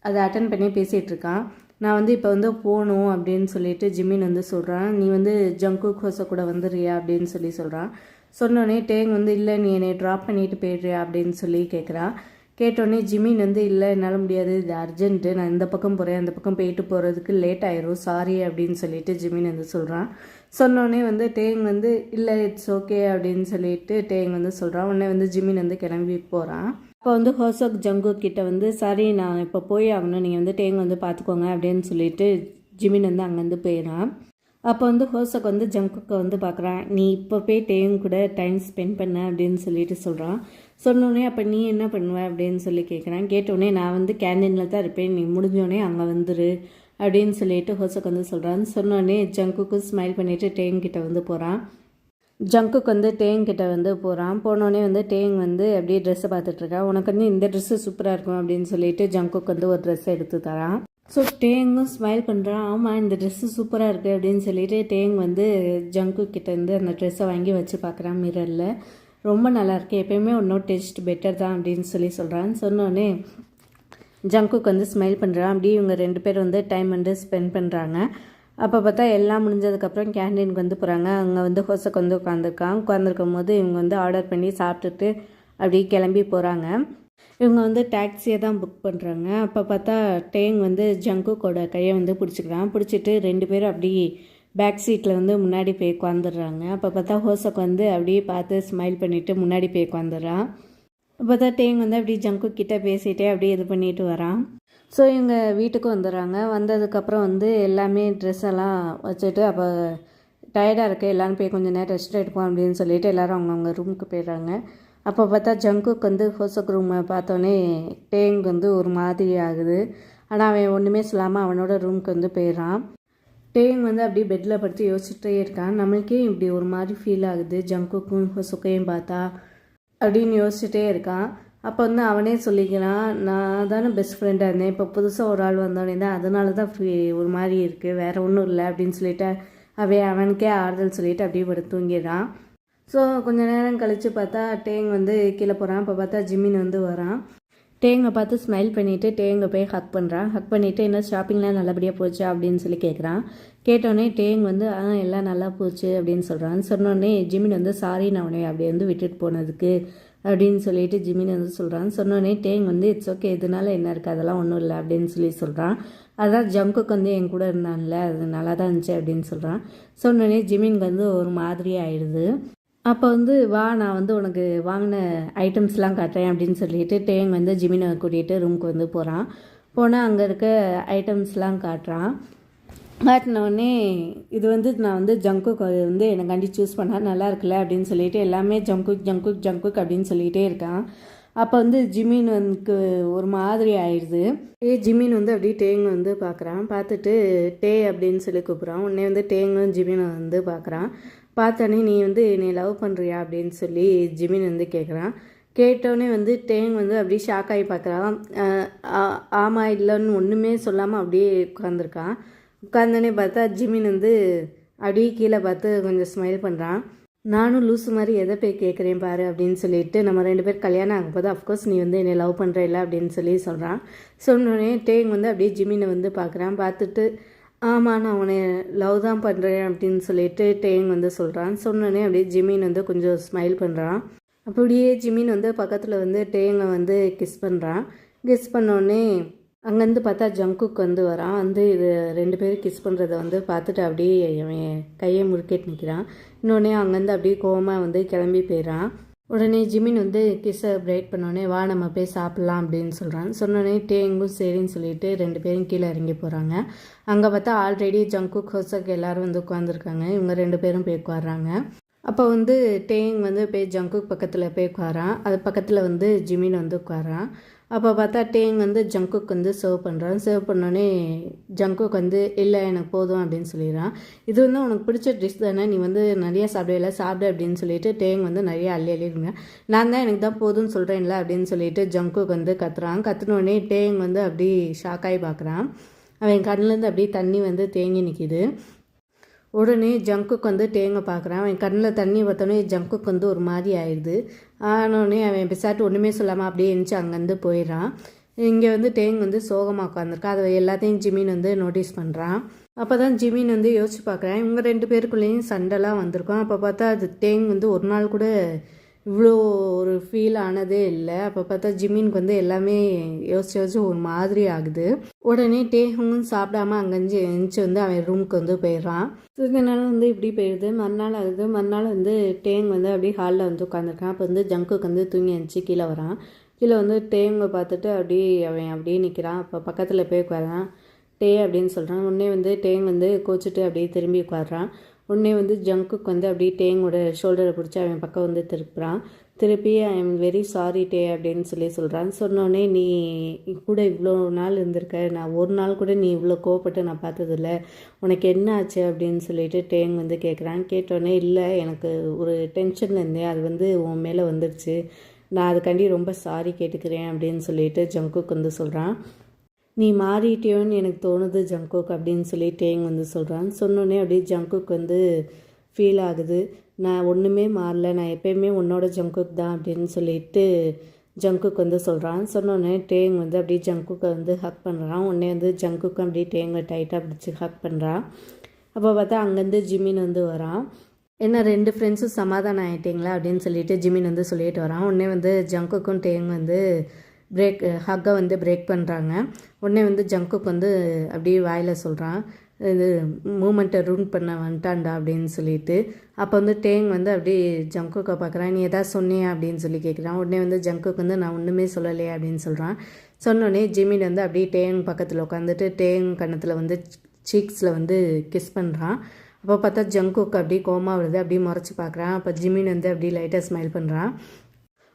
அதை அட்டன் பண்ணி பேசிகிட்ருக்கான். நான் வந்து இப்போ வந்து போகணும் அப்படின்னு சொல்லிட்டு ஜிமின் வந்து சொல்கிறான். நீ வந்து ஜங்குக் ஹோசக் கூட வந்துடுறியா அப்படின்னு சொல்கிறான். சொன்னோடனே டேங் வந்து இல்லை நீ என்னை ட்ராப் பண்ணிட்டு போயிடுறியா அப்படின்னு சொல்லி கேட்குறா. கேட்டோடனே ஜிமின் வந்து இல்லை என்னால் முடியாது, இது அர்ஜென்ட்டு, நான் இந்த பக்கம் போகிறேன், அந்த பக்கம் போயிட்டு போகிறதுக்கு லேட் ஆயிரும், சாரி அப்படின்னு சொல்லிட்டு ஜிமின் வந்து சொல்கிறான். சொன்னோடனே வந்து டேங் வந்து இல்லை இட்ஸ் ஓகே அப்படின்னு சொல்லிட்டு டேங் வந்து சொல்கிறான். உடனே வந்து ஜிமின் வந்து கிளம்பி போகிறான். அப்போ வந்து ஹோசக் ஜங்குக் கிட்ட வந்து சாரி நான் இப்போ போய் ஆகணும், நீங்கள் வந்து டேங் வந்து பார்த்துக்கோங்க அப்படின்னு சொல்லிட்டு ஜிமின் வந்து அங்கேருந்து போயிடான். அப்போ வந்து ஹோசக் வந்து ஜங்குக்கை வந்து பார்க்குறான். நீ இப்போ போய் டேங் கூட டைம் ஸ்பெண்ட் பண்ண அப்படின்னு சொல்லிட்டு சொல்கிறான். சொன்னோடனே அப்போ நீ என்ன பண்ணுவ அப்படின்னு சொல்லி கேட்குறான். கேட்டோடனே நான் வந்து கேண்டீனில் தான் இருப்பேன், நீ முடிஞ்சோடனே அங்கே வந்துரு அப்படின்னு சொல்லிட்டு ஹோசக் வந்து சொல்கிறான். சொன்னோடனே ஜங்குக்கு ஸ்மைல் பண்ணிவிட்டு டேங் கிட்ட வந்து போகிறான். ஜங்குக்கு வந்து டேங் கிட்ட வந்து போகிறான். போனோடனே வந்து டேங் வந்து அப்படியே ட்ரெஸ்ஸை பார்த்துட்ருக்கான். உனக்கு வந்து இந்த ட்ரெஸ்ஸு சூப்பராக இருக்கும் அப்படின்னு சொல்லிட்டு ஜங்குக்கு வந்து ஒரு ட்ரெஸ்ஸை எடுத்து தரான். ஸோ டேங்கும் ஸ்மைல் பண்ணுறான். ஆமாம் இந்த ட்ரெஸ்ஸு சூப்பராக இருக்குது அப்படின்னு சொல்லிட்டு டேங் வந்து ஜங்குக் கிட்டேருந்து அந்த ட்ரெஸ்ஸை வாங்கி வச்சு பார்க்குறான் மிரரில். ரொம்ப நல்லாயிருக்கு, எப்போயுமே இன்னும் டேஸ்ட் பெட்டர் தான் அப்படின்னு சொல்கிறான். சொன்னோடனே ஜங்குக் வந்து ஸ்மைல் பண்ணுறான். அப்படியே இவங்க 2 பேர் வந்து டைம் வந்து ஸ்பெண்ட் பண்ணுறாங்க. அப்போ பார்த்தா எல்லாம் முடிஞ்சதுக்கப்புறம் கேண்டீனுக்கு வந்து போகிறாங்க. அங்கே வந்து ஹோசக் வந்து உட்காந்துருக்கும் போது இவங்க வந்து ஆர்டர் பண்ணி சாப்பிட்டுட்டு அப்படியே கிளம்பி போகிறாங்க. இவங்க வந்து டாக்ஸியை தான் புக் பண்ணுறாங்க. அப்போ பார்த்தா டேங் வந்து ஜங்குக்கோட கையை வந்து பிடிச்சிக்கிறான். பிடிச்சிட்டு 2 பேரும் அப்படியே பேக் சீட்டில் வந்து முன்னாடி போய் உட்காந்துடுறாங்க. அப்போ பார்த்தா ஹோசக் வந்து அப்படியே பார்த்து ஸ்மைல் பண்ணிவிட்டு முன்னாடி போய் உட்காந்துடுறான். அப்போ தான் டேங் வந்து அப்படியே ஜங்குக் கிட்டே பேசிகிட்டே அப்படியே இது பண்ணிட்டு வரான். ஸோ இவங்க வீட்டுக்கு வந்துடுறாங்க. வந்ததுக்கப்புறம் வந்து எல்லாமே ட்ரெஸ் எல்லாம் வச்சுட்டு அப்போ டயர்டாக இருக்குது, எல்லோரும் போய் கொஞ்சம் நேரம் ரெஸ்ட் எடுப்போம் அப்படின்னு சொல்லிட்டு எல்லோரும் அவங்கவுங்க ரூமுக்கு போயிடுறாங்க. அப்போ பார்த்தா ஜங்குக் வந்து ஹோசக் ரூமை பார்த்தோன்னே டேங் வந்து ஒரு மாதிரி ஆகுது. ஆனால் அவன் ஒன்றுமே சொல்லாமல் அவனோட ரூமுக்கு வந்து போயிடுறான். டேங் வந்து அப்படியே பெட்டில் படுத்து யோசிச்சுட்டே இருக்கான். நம்மளுக்கே இப்படி ஒரு மாதிரி ஃபீல் ஆகுது ஜங்குக்கும் ஹோசக்கையும் பார்த்தா அப்படின்னு யோசிச்சுட்டே இருக்கான். அப்போ வந்து அவனே சொல்லிக்கிறான், நான் தானே பெஸ்ட் ஃப்ரெண்டாக இருந்தேன், இப்போ புதுசாக ஒரு ஆள் வந்தோடனே தான் அதனால தான் ஒரு மாதிரி இருக்குது, வேறு ஒன்றும் இல்லை அப்படின்னு சொல்லிட்டு அவனுக்கே ஆறுதல் சொல்லிவிட்டு அப்படியே படுத்து தூங்கிடுறான். ஸோ கொஞ்சம் நேரம் கழித்து பார்த்தா டேங் வந்து கீழே போகிறான். அப்போ பார்த்தா ஜிமின் வந்து வரான். டேங்கை பார்த்து ஸ்மைல் பண்ணிவிட்டு டேங்கை போய் ஹக் பண்ணுறான். ஹக் பண்ணிவிட்டு என்ன ஷாப்பிங்லாம் நல்லபடியாக போச்சு அப்படின்னு சொல்லி கேட்குறான். கேட்டோடனே டேங் வந்து எல்லாம் நல்லா போச்சு அப்படின்னு சொல்கிறான். சொன்னோடனே ஜிமின் வந்து சாரி நான் உன்னை அப்படி வந்து விட்டுட்டு போனதுக்கு அப்படின்னு சொல்லிட்டு ஜிமின் வந்து சொல்கிறான். சொன்னோடனே டேங் வந்து இட்ஸ் ஓகே, இதனால என்ன இருக்குது, அதெல்லாம் ஒன்றும் இல்லை அப்படின்னு சொல்கிறான். அதான் ஜங்குக்கு வந்து என் கூட இருந்தான்ல, அது நல்லா தான் இருந்துச்சு அப்படின்னு சொல்கிறான். சொன்னோடனே ஜிமின்க்கு வந்து ஒரு மாதிரி ஆயிடுது. அப்போ வந்து வா நான் வந்து உனக்கு வாங்கின ஐட்டம்ஸ்லாம் காட்டுறேன் அப்படின்னு சொல்லிட்டு டேங் வந்து ஜிமினை கூட்டிகிட்டு ரூமுக்கு வந்து போகிறான். போனால் அங்கே இருக்க ஐட்டம்ஸ்லாம் காட்டுறான். காட்டினோடனே இது வந்து நான் வந்து ஜங்குக் வந்து எனக்காண்டி சூஸ் பண்ணால் நல்லா இருக்குல்ல அப்படின்னு சொல்லிட்டு எல்லாமே ஜங்குக் ஜங்குக் ஜங்குக் அப்படின்னு சொல்லிகிட்டே இருக்கான். அப்போ வந்து ஜிமின் வந்து ஒரு மாதிரி ஆயிடுது. ஜிமின் வந்து அப்படியே டேங் வந்து பார்க்குறான். பார்த்துட்டு டே அப்படின்னு சொல்லி கூப்பிட்றான். உடனே வந்து டேங்கும் ஜிமினை வந்து பார்க்குறான். பார்த்தோன்னே நீ வந்து என்னை லவ் பண்ணுறியா அப்படின்னு சொல்லி ஜிமின் வந்து கேட்குறான். கேட்டோடனே வந்து டேங் வந்து அப்படியே ஷாக் ஆகி பார்க்குறான். ஆமாம் இல்லைன்னு ஒன்றுமே சொல்லாமல் அப்படியே உட்காந்துருக்கான். உட்காந்தோடனே பார்த்தா ஜிமின் வந்து அப்படியே கீழே பார்த்து கொஞ்சம் ஸ்மைல் பண்ணுறான். நானும் லூஸு மாதிரி எதை போய் கேட்குறேன் பாரு அப்படின்னு சொல்லிட்டு நம்ம 2 பேர் கல்யாணம் ஆகும்போது அஃப்கோர்ஸ் நீ வந்து என்னை லவ் பண்ணுற இல்லை அப்படின்னு சொல்கிறான். சொன்னோடனே டேங் வந்து அப்படியே ஜிமினை வந்து பார்க்குறான். பார்த்துட்டு ஆமாம் நான் உன்னை லவ் தான் பண்ணுறேன் அப்படின்னு சொல்லிட்டு டேங் வந்து சொல்கிறான். சொன்னோடனே அப்படியே ஜிமின் வந்து கொஞ்சம் ஸ்மைல் பண்ணுறான். அப்படியே ஜிமின் வந்து பக்கத்தில் வந்து டேங்கை வந்து கிஸ் பண்ணுறான். கிஸ் பண்ணோடனே அங்கேருந்து பார்த்தா ஜங்குக் வந்து வரான். வந்து இது 2 பேரும் கிஸ் பண்ணுறதை வந்து பார்த்துட்டு அப்படியே அவன் கையை முறுக்கிட்டு நிற்கிறான். இன்னொன்னே அங்கேருந்து அப்படியே கோவமாக வந்து கிளம்பி போயிடறான். உடனே ஜிமின் வந்து கிஸ்ஸை பிரேக் பண்ணோடனே வா நம்ம போய் சாப்பிட்லாம் அப்படின்னு சொல்கிறான். சொன்னோடனே டேங்கும் சரின்னு சொல்லிட்டு 2 பேரும் கீழே இறங்கி போகிறாங்க. அங்கே பார்த்தா ஆல்ரெடி ஜங்குக் ஹோசக் எல்லோரும் வந்து உட்காந்துருக்காங்க. இவங்க 2 பேரும் போய் உட்காடுறாங்க. அப்போ வந்து டேங் வந்து போய் ஜங்குக் பக்கத்தில் போய் உட்காரான். அது பக்கத்தில் வந்து ஜிமின் வந்து உட்காரான். அப்போ பார்த்தா டேங் வந்து ஜங்குக் வந்து சர்வ் பண்ணுறான். சர்வ் பண்ணோடனே ஜங்குக் வந்து இல்லை எனக்கு போதும் அப்படின்னு சொல்லிடுறான். இது வந்து உனக்கு பிடிச்ச டிஷ் தானே, நீ வந்து நிறைய சாப்பிடல சாப்பிடு அப்படின்னு சொல்லிட்டு டேங் வந்து நிறைய அள்ளிடுங்க. நான் தான் எனக்கு தான் போதும்னு சொல்கிறேன்ல அப்படின்னு சொல்லிட்டு ஜங்குக் வந்து கத்துறான். கத்துனோடனே டேங் வந்து அப்படி ஷாக்காகி பார்க்குறான். அவன் கண்ணிலேருந்து அப்படியே தண்ணி வந்து தேங்கி நிற்கிது. உடனே ஜங்குக் வந்து டேங்கை பார்க்குறான். அவன் கண்ணில் தண்ணி பார்த்தோன்னே ஜங்குக் வந்து ஒரு மாதிரி ஆயிடுது. ஆனோடனே அவன் பிசாட்டு ஒன்றுமே சொல்லாமல் அப்படியே எழுந்துச்சு அங்கேருந்து போயிடுறான். இங்கே வந்து டேங் வந்து சோகமாக உட்காந்துருக்கான். அதை எல்லாத்தையும் ஜிமின் வந்து நோட்டீஸ் பண்ணுறான். அப்போ தான் ஜிமின் வந்து யோசிச்சு பார்க்குறான். இவங்க 2 பேருக்குள்ளேயும் சண்டைலாம் வந்திருக்கும். அப்போ பார்த்தா அது டேங் வந்து ஒரு நாள் கூட இவ்வளோ ஒரு ஃபீல் ஆனதே இல்லை. அப்போ பார்த்தா ஜிமினுக்கு வந்து எல்லாமே யோசிச்சு ஒரு மாதிரி ஆகுது. உடனே டேஹுங்கும் சாப்பிடாம அங்கேருந்து எழுந்துச்சு வந்து அவன் ரூமுக்கு வந்து போயிடுறான். இதனால வந்து இப்படி போயிடுது. மறுநாள் ஆகுது. மறுநாள் வந்து டேங் வந்து அப்படியே ஹாலில் வந்து உட்காந்துருக்கான். அப்போ வந்து ஜங்குக்கு வந்து தூங்கி எழுந்துச்சு கீழே வரான். கீழே வந்து டேங்கை பார்த்துட்டு அப்படியே அவன் அப்படியே நிற்கிறான். அப்போ பக்கத்தில் போய் உட்காரான். டே அப்படின்னு சொல்கிறான். உடனே வந்து டேங் வந்து கோச்சிட்டு அப்படியே திரும்பி உட்காடுறான். உடனே வந்து ஜங்குக்கு வந்து அப்படியே டேங்கோட ஷோல்டரை பிடிச்சி அவன் பக்கம் வந்து திருப்புறான். திருப்பி ஐ எம் வெரி சாரி டே அப்படின்னு சொல்கிறான். சொன்னோடனே நீ கூட இவ்வளோ நாள் இருந்திருக்க, நான் ஒரு நாள் கூட நீ இவ்வளோ கோவப்பட்டு நான் பார்த்ததில்ல, உனக்கு என்ன ஆச்சு அப்படின்னு சொல்லிட்டு டேங் வந்து கேட்குறான். கேட்டோடனே இல்லை எனக்கு ஒரு டென்ஷன் இருந்தேன், அது வந்து உன் மேலே வந்துடுச்சு, நான் அதுக்காண்டி ரொம்ப சாரி கேட்டுக்கிறேன் அப்படின்னு சொல்லிட்டு ஜங்குக்கு வந்து சொல்கிறான். நீ மாறிட்டியோன்னு எனக்கு தோணுது ஜங்குக் அப்படின்னு சொல்லி டேங் வந்து சொல்கிறான். சொன்னோடனே அப்படியே ஜங்குக் வந்து ஃபீல் ஆகுது. நான் ஒன்றுமே மாறல, நான் எப்போயுமே உன்னோட ஜங்குக் தான் அப்படின்னு சொல்லிட்டு ஜங்குக் வந்து சொல்கிறான். சொன்னோடனே டேங் வந்து அப்படியே ஜங்குக்கை வந்து ஹக் பண்ணுறான். உடனே வந்து ஜங்குக்கும் அப்படியே டேங்கை டைட்டாக பிடிச்சி ஹக் பண்ணுறான். அப்போ பார்த்தா அங்கேருந்து ஜிமின் வந்து வரான். என்ன 2 ஃப்ரெண்ட்ஸும் சமாதானம் ஆகிட்டிங்களா அப்படின்னு சொல்லிட்டு ஜிமின் வந்து சொல்லிட்டு வரான். உடனே வந்து ஜங்குக்கும் டேங் வந்து ஹக்கை வந்து பிரேக் பண்ணுறாங்க. உடனே வந்து ஜங்குக் வந்து அப்படியே வாயில் சொல்கிறான், இது மூமெண்ட்டை ரூன் பண்ண வந்துட்டான்டா அப்படின்னு சொல்லிட்டு. அப்போ வந்து டேங் வந்து அப்படியே ஜங்குக்கை பார்க்குறான். நீ எதாவது சொன்னியா அப்படின்னு சொல்லி கேட்குறான். உடனே வந்து ஜங்குக் வந்து நான் ஒன்றுமே சொல்லலையே அப்படின்னு சொல்கிறான். சொன்னோடனே ஜிமின் வந்து அப்படியே டேங் பக்கத்தில் உட்காந்துட்டு டேங் கன்னத்தில் வந்து சீக்ஸில் வந்து கிஸ் பண்ணுறான். அப்போ பார்த்தா ஜங்குக் அப்படியே கோமா வருது. அப்படியே முறைச்சி பார்க்குறான். அப்போ ஜிமின் வந்து அப்படியே லைட்டாக ஸ்மைல் பண்ணுறான்.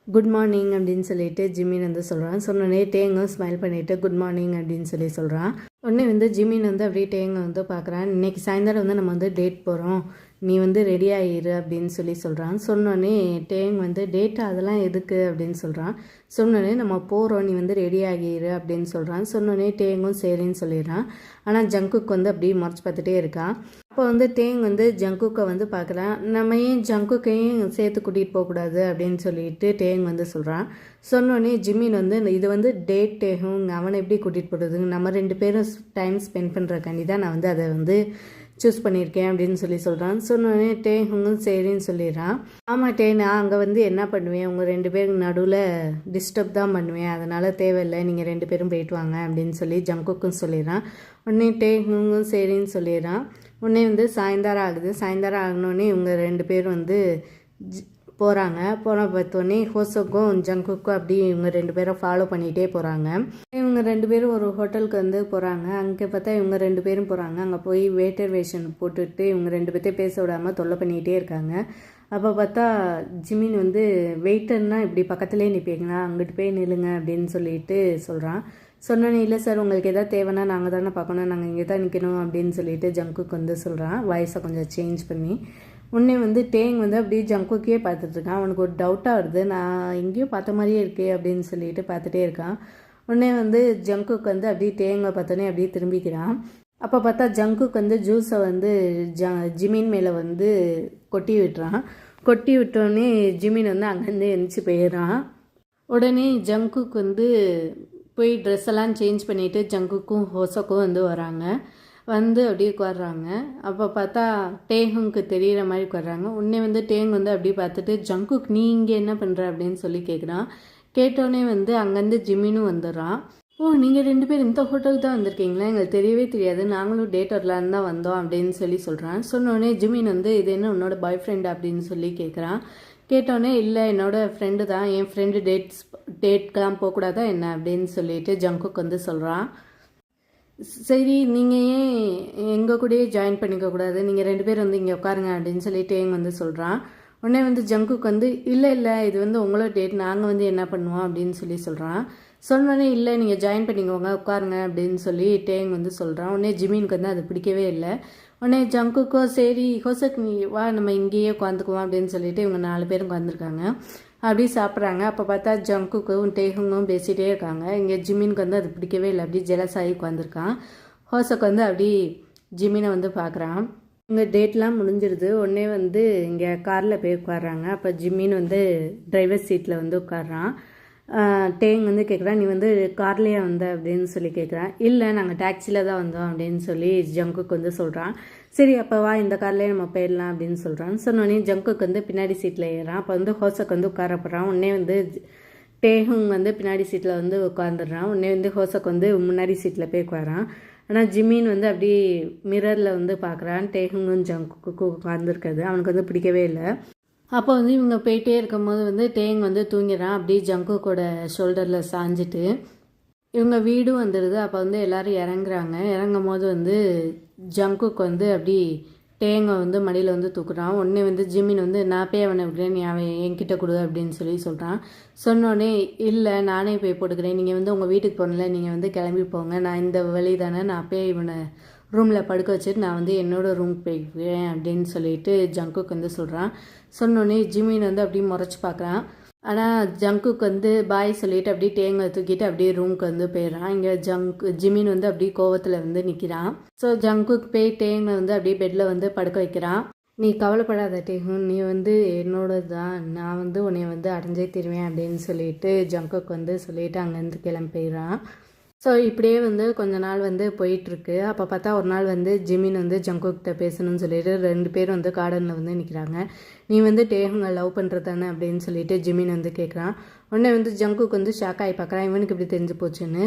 குட் மார்னிங் அப்படின்னு சொல்லிட்டு ஜிமின் வந்து சொல்கிறான். சொன்னோடனே டேங்கும் ஸ்மைல் பண்ணிவிட்டு குட் மார்னிங் அப்படின்னு சொல்கிறான். உடனே வந்து ஜிமின் வந்து அப்படியே டேங்கை வந்து பார்க்குறான். இன்றைக்கி சாயந்தரம் வந்து நம்ம வந்து டேட் போகிறோம், நீ வந்து ரெடி ஆகிரு அப்படின்னு சொல்கிறான். சொன்னோடனே டேங் வந்து டேட்டா அதெல்லாம் எதுக்கு அப்படின்னு சொல்கிறான். சொன்னோடனே நம்ம போகிறோம், நீ வந்து ரெடி ஆகிரு அப்படின்னு சொல்கிறான். சொன்னோடனே டேங்கும் சரின்னு சொல்லிடுறான். ஆனால் ஜங்குக் வந்து அப்படியே முறைச்சி பார்த்துட்டே இருக்கான். அப்போ வந்து டேங் வந்து ஜங்குக்கை வந்து பார்க்குறான். நம்ம ஏன் ஜங்குக்கையும் சேர்த்து கூட்டிகிட்டு போகக்கூடாது அப்படின்னு சொல்லிட்டு டேங் வந்து சொல்கிறான். சொன்னோடனே ஜிமின் வந்து இது வந்து டேட் டேகும் அவனை எப்படி கூட்டிகிட்டு போடுறது, நம்ம 2 பேரும் டைம் ஸ்பெண்ட் பண்ணுறக்காண்டி தான் நான் வந்து அதை வந்து சூஸ் பண்ணியிருக்கேன் அப்படின்னு சொல்கிறான். சொன்னோடனே டேஹுங்கும் சரின்னு சொல்லிடுறான். ஆமாம் டே, நான் அங்கே வந்து என்ன பண்ணுவேன், உங்கள் 2 பேருக்கு நடுவில் டிஸ்டர்ப் தான் பண்ணுவேன், அதனால் தேவையில்லை, நீங்கள் 2 பேரும் போயிட்டு வாங்க அப்படின்னு சொல்லி ஜங்குக்கும் சொல்லிடுறான். உடனே டேஹுங்கும் சரின்னு சொல்லிடுறான். உடனே வந்து சாயந்தரம் ஆகுது. சாயந்தரம் ஆகினோடனே இவங்க 2 பேரும் வந்து போகிறாங்க. போன பார்த்தோன்னே ஹோசோக்கும் ஜங்குக்கும் அப்படி இவங்க 2 பேரும் ஃபாலோ பண்ணிகிட்டே போகிறாங்க. இவங்க 2 பேரும் ஒரு ஹோட்டலுக்கு வந்து போகிறாங்க. அங்கே பார்த்தா இவங்க 2 பேரும் போகிறாங்க. அங்கே போய் வெயிட்டர் வேஷன் போட்டுட்டு இவங்க 2 பேர்த்தையும் பேச விடாமல் தொல்லை பண்ணிகிட்டே இருக்காங்க. அப்போ பார்த்தா ஜிமின் வந்து வெயிட்டர்னால் இப்படி பக்கத்துலேயே நிற்பீங்களா, அங்கிட்டு போய் நில்லுங்க அப்படின்னு சொல்லிட்டு சொல்கிறான். சொன்னோன்னே இல்லை சார், உங்களுக்கு எதாவது தேவைன்னா நாங்கள் தானே பார்க்கணும், நாங்கள் இங்கே தான் நிற்கணும் அப்படின்னு சொல்லிட்டு ஜங்குக்கு வந்து சொல்கிறான், வாய்ஸை கொஞ்சம் சேஞ்ச் பண்ணி. உடனே வந்து டேங் வந்து அப்படியே ஜங்குக்கே பார்த்துட்ருக்கான். அவனுக்கு ஒரு டவுட்டாக வருது, நான் எங்கேயும் பார்த்த மாதிரியே இருக்கே அப்படின்னு சொல்லிட்டு பார்த்துட்டே இருக்கான். உடனே வந்து ஜங்குக்கு வந்து அப்படியே டேங்கை பார்த்தோன்னே அப்படியே திரும்பிக்கிறான். அப்போ பார்த்தா ஜங்குக்கு வந்து ஜூஸை வந்து ஜிமின் மேலே வந்து கொட்டி விட்டுறான். கொட்டி விட்டோடனே ஜிமின் வந்து அங்கேருந்து எழுந்துச்சி போயிடுறான். உடனே ஜங்குக்கு வந்து போய் ட்ரெஸ் எல்லாம் சேஞ்ச் பண்ணிவிட்டு ஜங்குக்கும் ஹோசோக்கும் வந்து வராங்க. வந்து அப்படியே உட்காடுறாங்க. அப்போ பார்த்தா டேஹுங்க்கு தெரிகிற மாதிரி உட்காடுறாங்க. உடனே வந்து டேங் வந்து அப்படியே பார்த்துட்டு ஜங்குக் நீ இங்கே என்ன பண்ணுற அப்படின்னு சொல்லி கேட்குறான். கேட்டோடனே வந்து அங்கேருந்து ஜிமினும் வந்துடுறான். ஓ நீங்கள் 2 பேர் இந்த ஹோட்டலுக்கு தான் வந்திருக்கீங்களா, எங்களுக்கு தெரியவே தெரியாது, நாங்களும் டேட் வரலான்னு தான் வந்தோம் அப்படின்னு சொல்கிறான். சொன்னோடனே ஜிமின் வந்து இது என்ன உன்னோட பாய் ஃப்ரெண்ட் அப்படின்னு சொல்லி கேட்குறான். கேட்டோடனே இல்லை என்னோடய ஃப்ரெண்டு தான், என் ஃப்ரெண்டு டேட்க்கெலாம் போகக்கூடாதா என்ன அப்படின்னு சொல்லிட்டு ஜங்குக் வந்து சொல்கிறான். சரி நீங்கள் ஏன் எங்கள் கூடயே ஜாயின் பண்ணிக்கக்கூடாது, நீங்கள் 2 பேர் வந்து இங்கே உட்காருங்க அப்படின்னு சொல்லிட்டு எங்க வந்து சொல்கிறான். உடனே வந்து ஜங்குக்கு வந்து இல்லை இது வந்து உங்களோட டேட், நாங்கள் வந்து என்ன பண்ணுவோம் அப்படின்னு சொல்கிறான். சொன்னோடனே இல்லை நீங்கள் ஜாயின் பண்ணிக்கோங்க உட்காருங்க அப்படின்னு சொல்லி டேங் வந்து சொல்கிறான். உடனே ஜிமினுக்கு வந்து அது பிடிக்கவே இல்லை. உடனே ஜங்குக்கோ சரி ஹோசக் நீ வா நம்ம இங்கேயே உட்காந்துக்குவோம் அப்படின்னு சொல்லிட்டு இவங்க 4 பேரும் உட்காந்துருக்காங்க. அப்படி சாப்பிட்றாங்க. அப்போ பார்த்தா ஜங்குக்கும் டேஹுங்கும் பேசிகிட்டே இருக்காங்க. இங்கே ஜிமினுக்கு வந்து அது பிடிக்கவே இல்லை, அப்படி ஜெலஸாகி உட்காந்துருக்கான். ஹோசக் வந்து அப்படி ஜிமினை வந்து பார்க்குறான். இங்கே டேட்லாம் முடிஞ்சிருது. உடனே வந்து இங்கே காரில் போய் உட்காடுறாங்க. அப்போ ஜிமின் வந்து டிரைவர் சீட்டில் வந்து உட்காடுறான். டேங் வந்து கேட்குறான் நீ வந்து கார்லேயே வந்த அப்படின்னு சொல்லி கேட்குறான். இல்லை நாங்கள் டாக்ஸியில் தான் வந்தோம் அப்படின்னு சொல்லி ஜங்குக்கு வந்து சொல்கிறான். சரி அப்போ வா இந்த கார்லேயே நம்ம போயிடலாம் அப்படின்னு சொல்கிறான். சொன்னோடனே ஜங்குக்கு வந்து பின்னாடி சீட்டில் ஏறான். அப்போ வந்து ஹோசக் வந்து உட்காரப்படுறான். உடனே வந்து டேஹுங் வந்து பின்னாடி சீட்டில் வந்து உட்காந்துடுறான். உடனே வந்து ஹோசக் வந்து முன்னாடி சீட்டில் போய் உட்காரான். ஆனால் ஜிமின் வந்து அப்படி மிரரில் வந்து பார்க்குறான். டேஹுங்கும் ஜங்குக்கு உட்காந்துருக்கிறது அவனுக்கு வந்து பிடிக்கவே இல்லை. அப்போ வந்து இவங்க போயிட்டே இருக்கும்போது வந்து டேங் வந்து தூங்கிடுறான். அப்படியே ஜங்குக்கோட ஷோல்டரில் சாஞ்சிட்டு இவங்க வீடும் வந்துடுது. அப்போ வந்து எல்லோரும் இறங்குறாங்க. இறங்கும் போது வந்து ஜங்குக்கு வந்து அப்படி டேங்கை வந்து மடியில் வந்து தூக்குறான். உடனே வந்து ஜிமின் வந்து நான் போய் அவனை விடுறேன், நீ அவன் என்கிட்ட கொடு அப்படின்னு சொல்கிறான். சொன்னோடனே இல்லை நானே போய் போட்டுக்கிறேன், நீங்கள் வந்து உங்கள் வீட்டுக்கு போகல, நீங்கள் வந்து கிளம்பி போங்க, நான் இந்த வழி தானே, நான் போய் இவனை ரூமில் படுக்க வச்சுட்டு நான் வந்து என்னோடய ரூமுக்கு போய்க்குவேன் அப்படின்னு சொல்லிட்டு ஜங்குக்கு வந்து சொல்கிறான். சொன்னோடனே ஜிமின் வந்து அப்படியே முறைச்சி பார்க்குறான். ஆனால் ஜங்குக்கு வந்து பாய் சொல்லிவிட்டு அப்படியே டேங்கை தூக்கிட்டு அப்படியே ரூமுக்கு வந்து போயிடுறான். இங்கே ஜிமின் வந்து அப்படியே கோவத்தில் வந்து நிற்கிறான். ஸோ ஜங்குக்கு போய் டேங்கை வந்து அப்படியே பெட்டில் வந்து படுக்க வைக்கிறான். நீ கவலைப்படாத டேகும், நீ வந்து என்னோட தான், நான் வந்து உன்னை வந்து அடைஞ்சே தருவேன் அப்படின்னு சொல்லிட்டு ஜங்குக்கு வந்து சொல்லிவிட்டு அங்கேருந்து கிளம்பி போயிடுறான். ஸோ இப்படியே வந்து கொஞ்ச நாள் வந்து போயிட்டுருக்கு. அப்போ பார்த்தா ஒரு நாள் வந்து ஜிமின் வந்து ஜங்குக்கிட்ட பேசணும்னு சொல்லிட்டு 2 பேரும் வந்து கார்டனில் வந்து நிற்கிறாங்க. நீ வந்து டேஹுங்க லவ் பண்ணுறதானே அப்படின்னு சொல்லிட்டு ஜிமின் வந்து கேட்குறான். உடனே வந்து ஜங்குக்கு வந்து ஷாக் ஆகி பார்க்குறான், இவனுக்கு இப்படி தெரிஞ்சு போச்சுன்னு.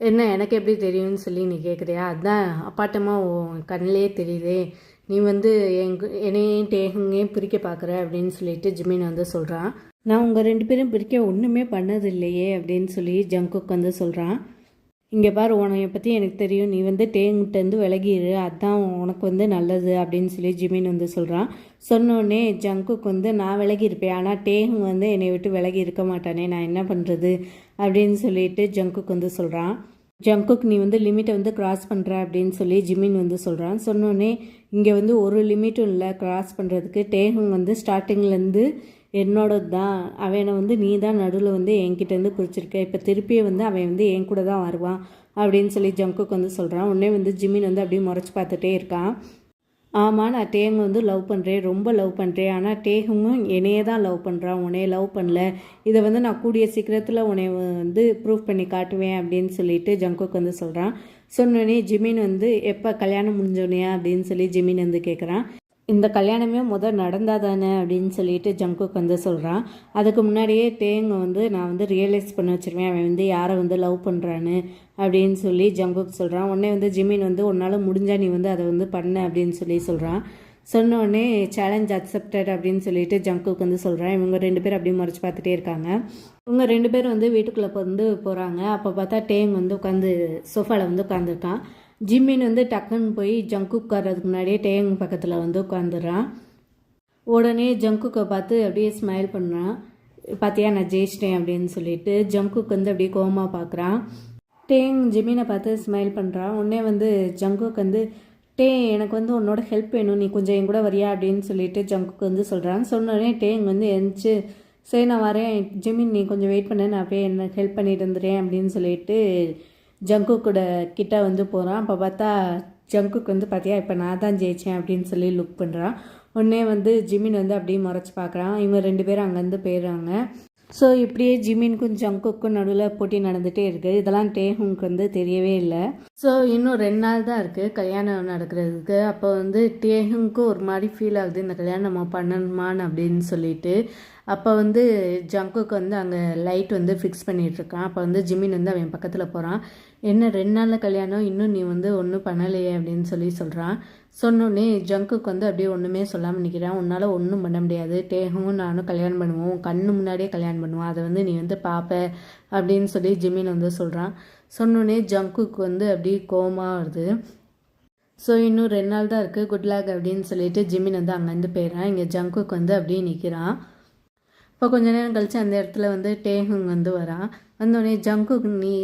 என்ன எனக்கு எப்படி தெரியும்னு சொல்லி நீ கேட்குறியா, அதுதான் அப்பாட்டமாக உன் கண்ணிலே தெரியுதே, நீ வந்து என்னையும் டேஹுங்கையும் பிரிக்க பார்க்குற அப்படின்னு சொல்லிட்டு ஜிமின் வந்து சொல்கிறான். நான் உங்கள் 2 பேரும் பிரிக்க ஒன்றுமே பண்ணது இல்லையே அப்படின்னு சொல்லி ஜங்குக் வந்து சொல்கிறான். இங்கே பாரு உன்னைய பற்றி எனக்கு தெரியும், நீ வந்து டேங்கிட்டேருந்து விலகிடு, அதுதான் உனக்கு வந்து நல்லது அப்படின்னு சொல்லி ஜிமின் வந்து சொல்கிறான். சொன்னோடனே ஜங்குக்கு வந்து நான் விலகி இருப்பேன், ஆனால் டேங் வந்து என்னை விட்டு விலகி இருக்க மாட்டானே, நான் என்ன பண்ணுறது அப்படின்னு சொல்லிட்டு ஜங்குக்கு வந்து சொல்கிறான். ஜங்குக் நீ வந்து லிமிட்டை வந்து கிராஸ் பண்ணுற அப்படின்னு சொல்லி ஜிமின் வந்து சொல்கிறான். சொன்னோடனே இங்கே வந்து ஒரு லிமிட்டும் இல்லை கிராஸ் பண்ணுறதுக்கு, டேஹுங் வந்து ஸ்டார்டிங்லேருந்து என்னோடது தான், அவனை வந்து நீ தான் நடுவில் வந்து என்கிட்டேருந்து பிடிச்சிருக்க, இப்போ திருப்பியே வந்து அவன் வந்து என் கூட தான் வருவான் அப்படின்னு சொல்லி ஜங்குக்கு வந்து சொல்கிறான். உடனே வந்து ஜிமின் வந்து அப்படியே முறைச்சி பார்த்துட்டே இருக்கான். ஆமாம் நான் டேங் வந்து லவ் பண்ணுறேன், ரொம்ப லவ் பண்ணுறேன், ஆனால் டேஹுங்கும் என்னையே தான் லவ் பண்ணுறான், உன்னைய லவ் பண்ணல, இதை வந்து நான் கூடிய சீக்கிரத்தில் உன்னை வந்து ப்ரூவ் பண்ணி காட்டுவேன் அப்படின்னு சொல்லிட்டு ஜங்குக்கு வந்து சொல்கிறான். சொன்னோடனே ஜிமின் வந்து எப்போ கல்யாணம் முடிஞ்சோனையா அப்படின்னு சொல்லி ஜிமின் வந்து கேட்குறான். இந்த கல்யாணமே நடந்தால் தானே அப்படின்னு சொல்லிட்டு ஜங்குக் வந்து சொல்கிறான். அதுக்கு முன்னாடியே டேங் வந்து நான் வந்து ரியலைஸ் பண்ண வச்சுருவேன் அவன் வந்து யாரை வந்து லவ் பண்ணுறான்னு அப்படின்னு சொல்லி ஜங்குக் சொல்கிறான். உடனே வந்து ஜிமின் வந்து உன்னால் முடிஞ்சா நீ வந்து அதை வந்து பண்ண அப்படின்னு சொல்கிறான். சொன்னோடனே சேலஞ்ச் அக்செப்டட் அப்படின்னு சொல்லிட்டு ஜங்குக் வந்து சொல்கிறான். இவங்க 2 பேரும் அப்படியே முறைச்சி பார்த்துட்டே இருக்காங்க. இவங்க 2 பேரும் வந்து வீட்டுக்குள்ளே வந்து போகிறாங்க. அப்போ பார்த்தா டேங் வந்து உட்காந்து சோஃபாவில் வந்து உட்காந்துருக்கான். ஜிமின் வந்து டக்குன்னு போய் ஜங்குக் உட்கார்றதுக்கு முன்னாடியே டேங் பக்கத்தில் வந்து உட்காந்துடுறான். உடனே ஜங்குக்கை பார்த்து அப்படியே ஸ்மைல் பண்ணுறான். பார்த்தியா நான் ஜெயிச்சிட்டேன் அப்படின்னு சொல்லிட்டு ஜங்குக் வந்து அப்படியே கோவமாக பார்க்குறான். டேங் ஜிமினை பார்த்து ஸ்மைல் பண்ணுறான். உடனே வந்து ஜங்குக் வந்து எனக்கு வந்து உன்னோட ஹெல்ப் வேணும், நீ கொஞ்சம் என் கூட வரியா அப்படின்னு சொல்லிட்டு ஜங்குக்கு வந்து சொல்கிறான். சொன்னோடனே டேங் வந்து எழுந்துச்சு சரி நான் வரேன் ஜிமின், நீ கொஞ்சம் வெயிட் பண்ண, நான் போய் என்ன ஹெல்ப் பண்ணிட்டு இருந்துறேன் அப்படின்னு சொல்லிட்டு ஜங்குக்கூட கிட்ட வந்து போகிறான். அப்போ பார்த்தா ஜங்குக்கு வந்து பார்த்தியா இப்போ நான் தான் ஜெயித்தேன் அப்படின்னு சொல்லி லுக் பண்ணுறான். உடனே வந்து ஜிமின் வந்து அப்படியே முறைச்சி பார்க்குறான். இவங்க 2 பேரும் அங்கேருந்து போயிடுறாங்க. ஸோ இப்படியே ஜிமினுக்கும் ஜங்குக்கும் நடுவில் போட்டி நடந்துகிட்டே இருக்குது. இதெல்லாம் டேஹுங்க்கு வந்து தெரியவே இல்லை. ஸோ இன்னும் 2 நாள் தான் இருக்குது கல்யாணம் நடக்கிறதுக்கு. அப்போ வந்து டேஹுங்க்கும் ஒரு மாதிரி ஃபீல் ஆகுது, இந்த கல்யாணம் நம்ம பண்ணணுமான்னு அப்படின்னு சொல்லிட்டு. அப்போ வந்து ஜங்குக்கு வந்து அங்கே லைட் வந்து ஃபிக்ஸ் பண்ணிகிட்ருக்கான். அப்போ வந்து ஜிமின் வந்து அவன் பக்கத்தில் போகிறான். என்ன 2 நாளில் கல்யாணம், இன்னும் நீ வந்து ஒன்றும் பண்ணலையே அப்படின்னு சொல்கிறான். சொன்னோடனே ஜங்குக்கு வந்து அப்படியே ஒன்றுமே சொல்லாமல் நிற்கிறான். உன்னால் ஒன்றும் பண்ண முடியாது, டேஹும் நானும் கல்யாணம் பண்ணுவோம், கண்ணு முன்னாடியே கல்யாணம் பண்ணுவோம், அதை வந்து நீ வந்து பார்ப்ப அப்படின்னு சொல்லி ஜிமின் வந்து சொல்கிறான். சொன்னோடனே ஜங்குக்கு வந்து அப்படியே கோவமாக வருது. ஸோ இன்னும் 2 நாள் தான் இருக்குது, குட் லக் அப்படின்னு சொல்லிட்டு ஜிமின் வந்து அங்கேருந்து போயிடுறான். இங்கே ஜங்குக்கு வந்து அப்படியே நிற்கிறான். இப்போ கொஞ்ச நேரம் கழித்து அந்த இடத்துல வந்து டேஹுங் வந்து வரான். வந்தோடனே ஜங்குக், நீ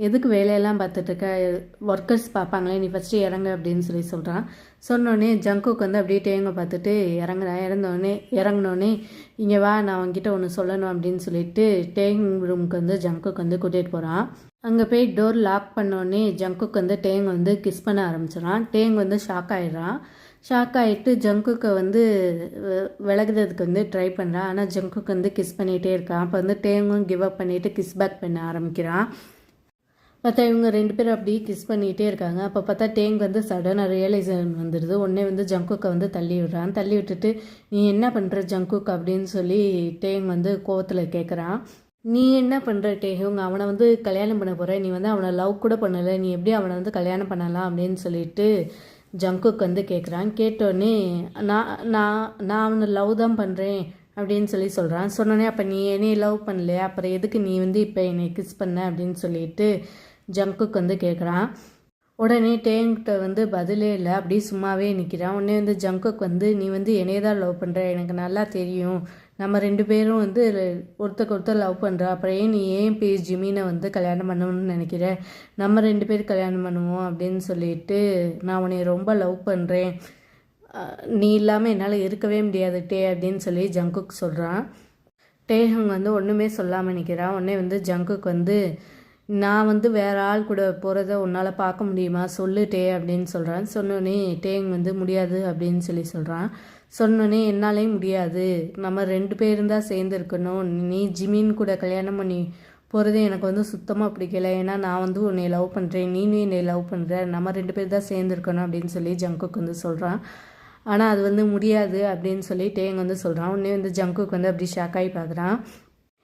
எதுக்கு வேலையெல்லாம் பார்த்துட்ருக்க, ஒர்க்கர்ஸ் பார்ப்பாங்களே, நீ ஃபஸ்ட்டு இறங்க அப்படின்னு சொல்கிறான். சொன்னோடனே ஜங்குக் வந்து அப்படியே டேங்கை பார்த்துட்டு இறங்கினோடனே இங்கே வா, நான் அவங்ககிட்ட ஒன்று சொல்லணும் அப்படின்னு சொல்லிட்டு டேங் ரூமுக்கு வந்து ஜங்குக் வந்து கூட்டிகிட்டு போகிறான். அங்கே போய் டோர் லாக் பண்ணோடனே ஜங்குக் வந்து டேங் வந்து கிஸ் பண்ண ஆரம்பிச்சிடான். டேங் வந்து ஷாக் ஆகிடுறான். ஷாக் ஆகிட்டு ஜங்குக்கை வந்து விலகுறதுக்கு வந்து ட்ரை பண்ணுறான். ஆனால் ஜங்குக் வந்து கிஸ் பண்ணிகிட்டே இருக்கான். அப்போ வந்து டேங்கும் கிவ் அப் பண்ணிவிட்டு கிஸ் பேக் பண்ண ஆரம்பிக்கிறான். பார்த்தா இவங்க 2 பேரும் அப்படியே கிஸ் பண்ணிகிட்டே இருக்காங்க. அப்போ பார்த்தா டேங் வந்து சடனாக ரியலைசேஷன் வந்துடுது. உடனே வந்து ஜங்குக்கை வந்து தள்ளி விடுறான். தள்ளி விட்டுட்டு நீ என்ன பண்ணுற ஜங்குக் அப்படின்னு சொல்லி டேங் வந்து கோவத்தில் கேட்குறான். நீ என்ன பண்ணுற டேஹுங், அவனை வந்து கல்யாணம் பண்ண போகிற, நீ வந்து அவனை லவ் கூட பண்ணலை, நீ எப்படி அவனை வந்து கல்யாணம் பண்ணலாம் அப்படின்னு சொல்லிட்டு ஜங்குக் வந்து கேட்குறான். கேட்டோடனே நான் அவனை லவ் தான் பண்ணுறேன் அப்படின்னு சொல்கிறான். சொன்னோடனே அப்போ நீ என்னையை லவ் பண்ணலையா, அப்புறம் எதுக்கு நீ வந்து இப்போ என்னை கிஸ் பண்ண அப்படின்னு சொல்லிட்டு ஜங்குக் வந்து கேட்குறான். உடனே டேங்கிட்ட வந்து பதிலே இல்லை, அப்படியே சும்மாவே நிற்கிறான். உடனே வந்து ஜங்குக் வந்து நீ வந்து என்னையை தான் லவ் பண்ணுற, எனக்கு நல்லா தெரியும், நம்ம 2 பேரும் வந்து ஒருத்தருக்கு லவ் பண்ணுறோம், அப்புறம் ஏன் போய் ஜிமினை வந்து கல்யாணம் பண்ணணும்னு நினைக்கிற, நம்ம 2 பேர் கல்யாணம் பண்ணுவோம் அப்படின்னு சொல்லிட்டு நான் உன்னை ரொம்ப லவ் பண்ணுறேன், நீ இல்லாமல் என்னால் இருக்கவே முடியாது டே அப்படின்னு சொல்லி ஜங்குக் சொல்கிறான். டேஹுங் வந்து ஒன்றுமே சொல்லாமல் நிற்கிறான். உடனே வந்து ஜங்குக் வந்து நான் வந்து வேறு ஆள் கூட போகிறத உன்னால் பார்க்க முடியுமா சொல்லு டே அப்படின்னு சொல்கிறான். சொன்னோடனே டேங் வந்து முடியாது அப்படின்னு சொல்கிறான். சொன்னோடனே என்னாலே முடியாது, நம்ம 2 பேரும் தான் சேர்ந்து இருக்கணும், நீ ஜிமின் கூட கல்யாணம் பண்ணி போகிறது எனக்கு வந்து சுத்தமாக பிடிக்கல, ஏன்னா நான் வந்து உன்னை லவ் பண்ணுறேன், நீனும் என்னை லவ் பண்ணுற, நம்ம 2 பேர் தான் சேர்ந்துருக்கணும் அப்படின்னு சொல்லி ஜங்குக் வந்து சொல்கிறான். ஆனால் அது வந்து முடியாது அப்படின்னு சொல்லி டேங் வந்து சொல்கிறான். உடனே வந்து ஜங்குக் வந்து அப்படி ஷாக்காகி பார்க்குறான்.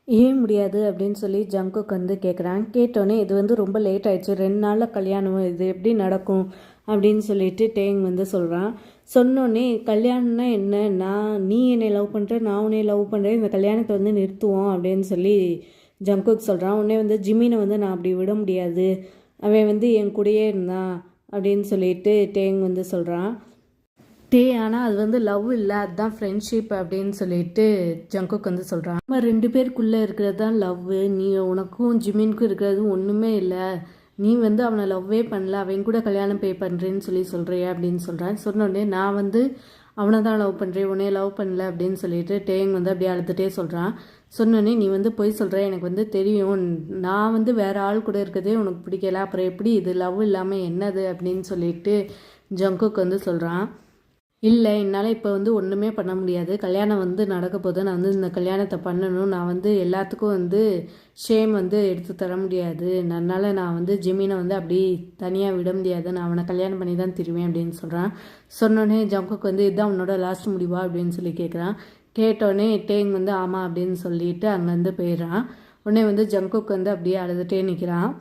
ஏன் முடியாது அப்படின்னு சொல்லி ஜங்குக் வந்து கேட்குறான். கேட்டோன்னே இது வந்து ரொம்ப லேட் ஆயிடுச்சு, 2 நாளில் கல்யாணம், இது எப்படி நடக்கும் அப்படின்னு சொல்லிட்டு டேங் வந்து சொல்கிறான். சொன்னோடனே கல்யாணம்னா என்ன, நீ என்னை லவ் பண்ணுற, நான் உன்னை லவ் பண்ணுறேன், இந்த கல்யாணத்தை வந்து நிறுத்துவோம் அப்படின்னு சொல்லி ஜங்குக் சொல்கிறான். உடனே வந்து ஜிமினை வந்து நான் அப்படி விட முடியாது, அவன் வந்து என் கூடயே இருந்தான் அப்படின்னு சொல்லிட்டு டேங் வந்து சொல்கிறான். ஆனால் அது வந்து லவ் இல்லை, அதுதான் ஃப்ரெண்ட்ஷிப் அப்படின்னு சொல்லிட்டு ஜங்குக் வந்து சொல்கிறான். நம்ம 2 பேருக்குள்ளே இருக்கிறது தான் லவ், நீ உனக்கும் ஜிமினுக்கும் இருக்கிறது ஒன்றுமே இல்லை, நீ வந்து அவனை லவ்வே பண்ணல, அவன் கூட கல்யாணம் பண்ணுறேன்னு சொல்கிறியா அப்படின்னு சொல்கிறான். சொன்னோடனே நான் வந்து அவனை தான் லவ் பண்ணுறேன், உன்னைய லவ் பண்ணல அப்படின்னு சொல்லிட்டு டேங் வந்து அப்படியே அழுதுகிட்டே சொல்கிறான். சொன்னோடனே நீ வந்து போய் சொல்கிற, எனக்கு வந்து தெரியும், நான் வந்து வேறு ஆள் கூட இருக்கிறதே உனக்கு பிடிக்கல, அப்புறம் எப்படி இது லவ் இல்லாமல் என்னது அப்படின்னு சொல்லிட்டு ஜங்குக் வந்து சொல்கிறான். இல்லை, என்னால் இப்போ வந்து ஒன்றுமே பண்ண முடியாது, கல்யாணம் வந்து நடக்க போது, நான் வந்து இந்த கல்யாணத்தை பண்ணணும், நான் வந்து எல்லாத்துக்கும் வந்து ஷேம் வந்து எடுத்து தர முடியாது, அதனால் நான் வந்து ஜிமினை வந்து அப்படி தனியாக விட முடியாது, நான் அவனை கல்யாணம் பண்ணி தான் திருவேன் அப்படின்னு சொல்கிறான். சொன்னோடனே ஜங்குக் வந்து இதுதான் உன்னோட லாஸ்ட் முடிவா அப்படின்னு சொல்லி கேட்குறான். கேட்டோடனே டேங் வந்து ஆமாம் அப்படின்னு சொல்லிட்டு அங்கேருந்து போயிடுறான். உடனே வந்து ஜங்குக் வந்து அப்படியே அழுதுகிட்டே நிற்கிறான்.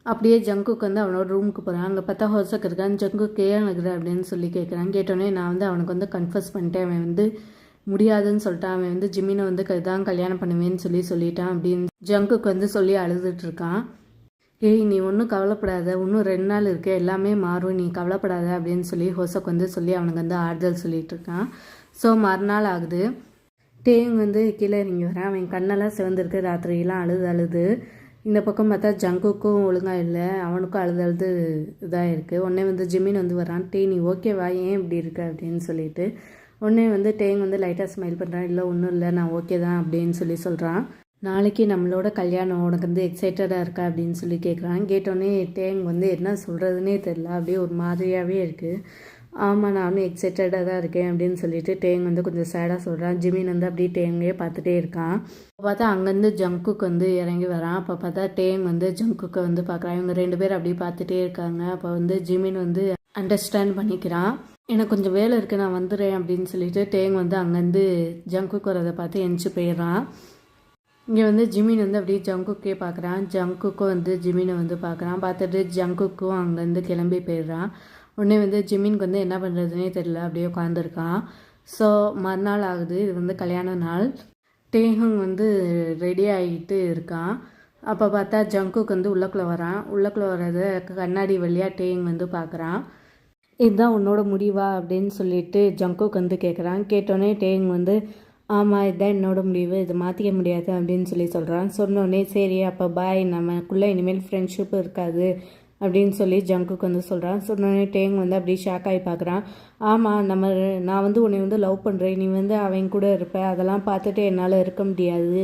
அப்படியே ஜங்குக் வந்து அவனோட ரூமுக்கு போகிறான். அங்கே பார்த்தா ஹோசக் இருக்கான். ஜங்குக் ஏன் நகர அப்படின்னு சொல்லி கேட்குறான். கேட்டோடனே நான் வந்து அவனுக்கு வந்து கன்ஃபர்ஸ் பண்ணிட்டேன், அவன் வந்து முடியாதுன்னு சொல்லிட்டான், அவன் வந்து ஜிமினை வந்து தான் கல்யாணம் பண்ணுவேன்னு சொல்லிட்டான் அப்படின்னு ஜங்குக் வந்து சொல்லி அழுதுட்டு இருக்கான். ஏய், நீ ஒன்றும் கவலைப்படாத, இன்னும் 2 நாள் இருக்கு, எல்லாமே மாறும், நீ கவலைப்படாத அப்படின்னு சொல்லி ஹோசக் வந்து சொல்லி அவனுக்கு வந்து ஆறுதல் சொல்லிட்டு இருக்கான். ஸோ மறுநாள் ஆகுது. டேங் வந்து கீழே இறங்கி வரான். அவன் கண்ணெல்லாம் சிவந்திருக்கு, ராத்திரியெல்லாம் அழுது இந்த பக்கம் பார்த்தா ஜங்குக்கும் ஒழுங்காக இல்லை, அவனுக்கும் அழுது இதாக இருக்குது. உடனே வந்து ஜிமின் வந்து வரான். நீ ஓகேவா, ஏன் இப்படி இருக்கு அப்படின்னு சொல்லிட்டு. உடனே வந்து டேங் வந்து லைட்டாக ஸ்மைல் பண்ணுறான். இல்லை ஒன்றும் இல்லை, நான் ஓகே தான் அப்படின்னு சொல்கிறான். டேங் வந்து ஓகே வா, ஏன் இப்படி இருக்க அப்படின்னு சொல்லிட்டு. உடனே வந்து டேங் வந்து லைட்டாக ஸ்மைல் பண்ணுறான். இல்லை ஒன்றும் இல்லை, நான் ஓகே தான் அப்படின்னு சொல்கிறான். டேங் வந்து நாளைக்கு நம்மளோட கல்யாணம் உனக்கு வந்து எக்ஸைட்டடாக இருக்கா அப்படின்னு சொல்லி கேட்குறான். கேட்டோடனே டேங் வந்து என்ன சொல்கிறதுனே தெரில, அப்படியே ஒரு மாதிரியாகவே இருக்குது. ஆமாம் நானும் எக்ஸைட்டடாக தான் இருக்கேன் அப்படின்னு சொல்லிட்டு டேங் வந்து கொஞ்சம் சேடாக சொல்கிறான். ஜிமின் வந்து அப்படியே டேங்கே பார்த்துட்டே இருக்கான். அப்போ பார்த்தா அங்கேருந்து ஜங்குக்கு வந்து இறங்கி வரான். அப்போ பார்த்தா டேங் வந்து ஜங்குக்கை வந்து பார்க்குறான். இவங்க 2 பேர் அப்படியே பார்த்துட்டே இருக்காங்க. அப்போ வந்து ஜிமின் வந்து அண்டர்ஸ்டாண்ட் பண்ணிக்கிறான். எனக்கு கொஞ்சம் வேலை இருக்குது நான் வந்துடுறேன் அப்படின்னு சொல்லிட்டு டேங் வந்து அங்கேருந்து ஜங்குக்கு வரதை பார்த்து எந்திச்சு போயிடுறான். இங்கே வந்து ஜிமின் வந்து அப்படியே ஜங்குக்கே பார்க்குறான். ஜங்குக்கும் வந்து ஜிமினை வந்து பார்க்குறான். பார்த்துட்டு ஜங்குக்கும் அங்கேருந்து கிளம்பி போயிடுறான். உடனே வந்து ஜிமினுக்கு வந்து என்ன பண்ணுறதுனே தெரியல, அப்படியே உட்காந்துருக்கான். ஸோ மறுநாள் ஆகுது, இது வந்து கல்யாண நாள். டேஹுங் வந்து ரெடி ஆகிட்டு இருக்கான். அப்போ பார்த்தா ஜங்குக்கு வந்து உள்ளக்குள்ளே வரான். உள்ளக்குள்ளே வர்றதை கண்ணாடி வழியாக டேங் வந்து பார்க்குறான். இதுதான் உன்னோட முடிவா அப்படின்னு சொல்லிட்டு ஜங்குக்கு வந்து கேட்குறான். கேட்டோடனே டேங் வந்து ஆமாம் இதுதான் என்னோட முடிவு, இது மாற்றிக்க முடியாது அப்படின்னு சொல்லி சொல்கிறான். சொன்னோடனே சரி அப்போ பாய், நமக்குள்ளே இனிமேல் ஃப்ரெண்ட்ஷிப் இருக்காது அப்படின்னு சொல்லி ஜங்குக்கு வந்து சொல்கிறான். சொன்னோடனே டேங் வந்து அப்படியே ஷாக் ஆகி பார்க்குறான். ஆமாம் நான் வந்து உன்னை வந்து லவ் பண்ணுறேன், நீ வந்து அவன் கூட இருப்ப, அதெல்லாம் பார்த்துட்டு என்னால் இருக்க முடியாது,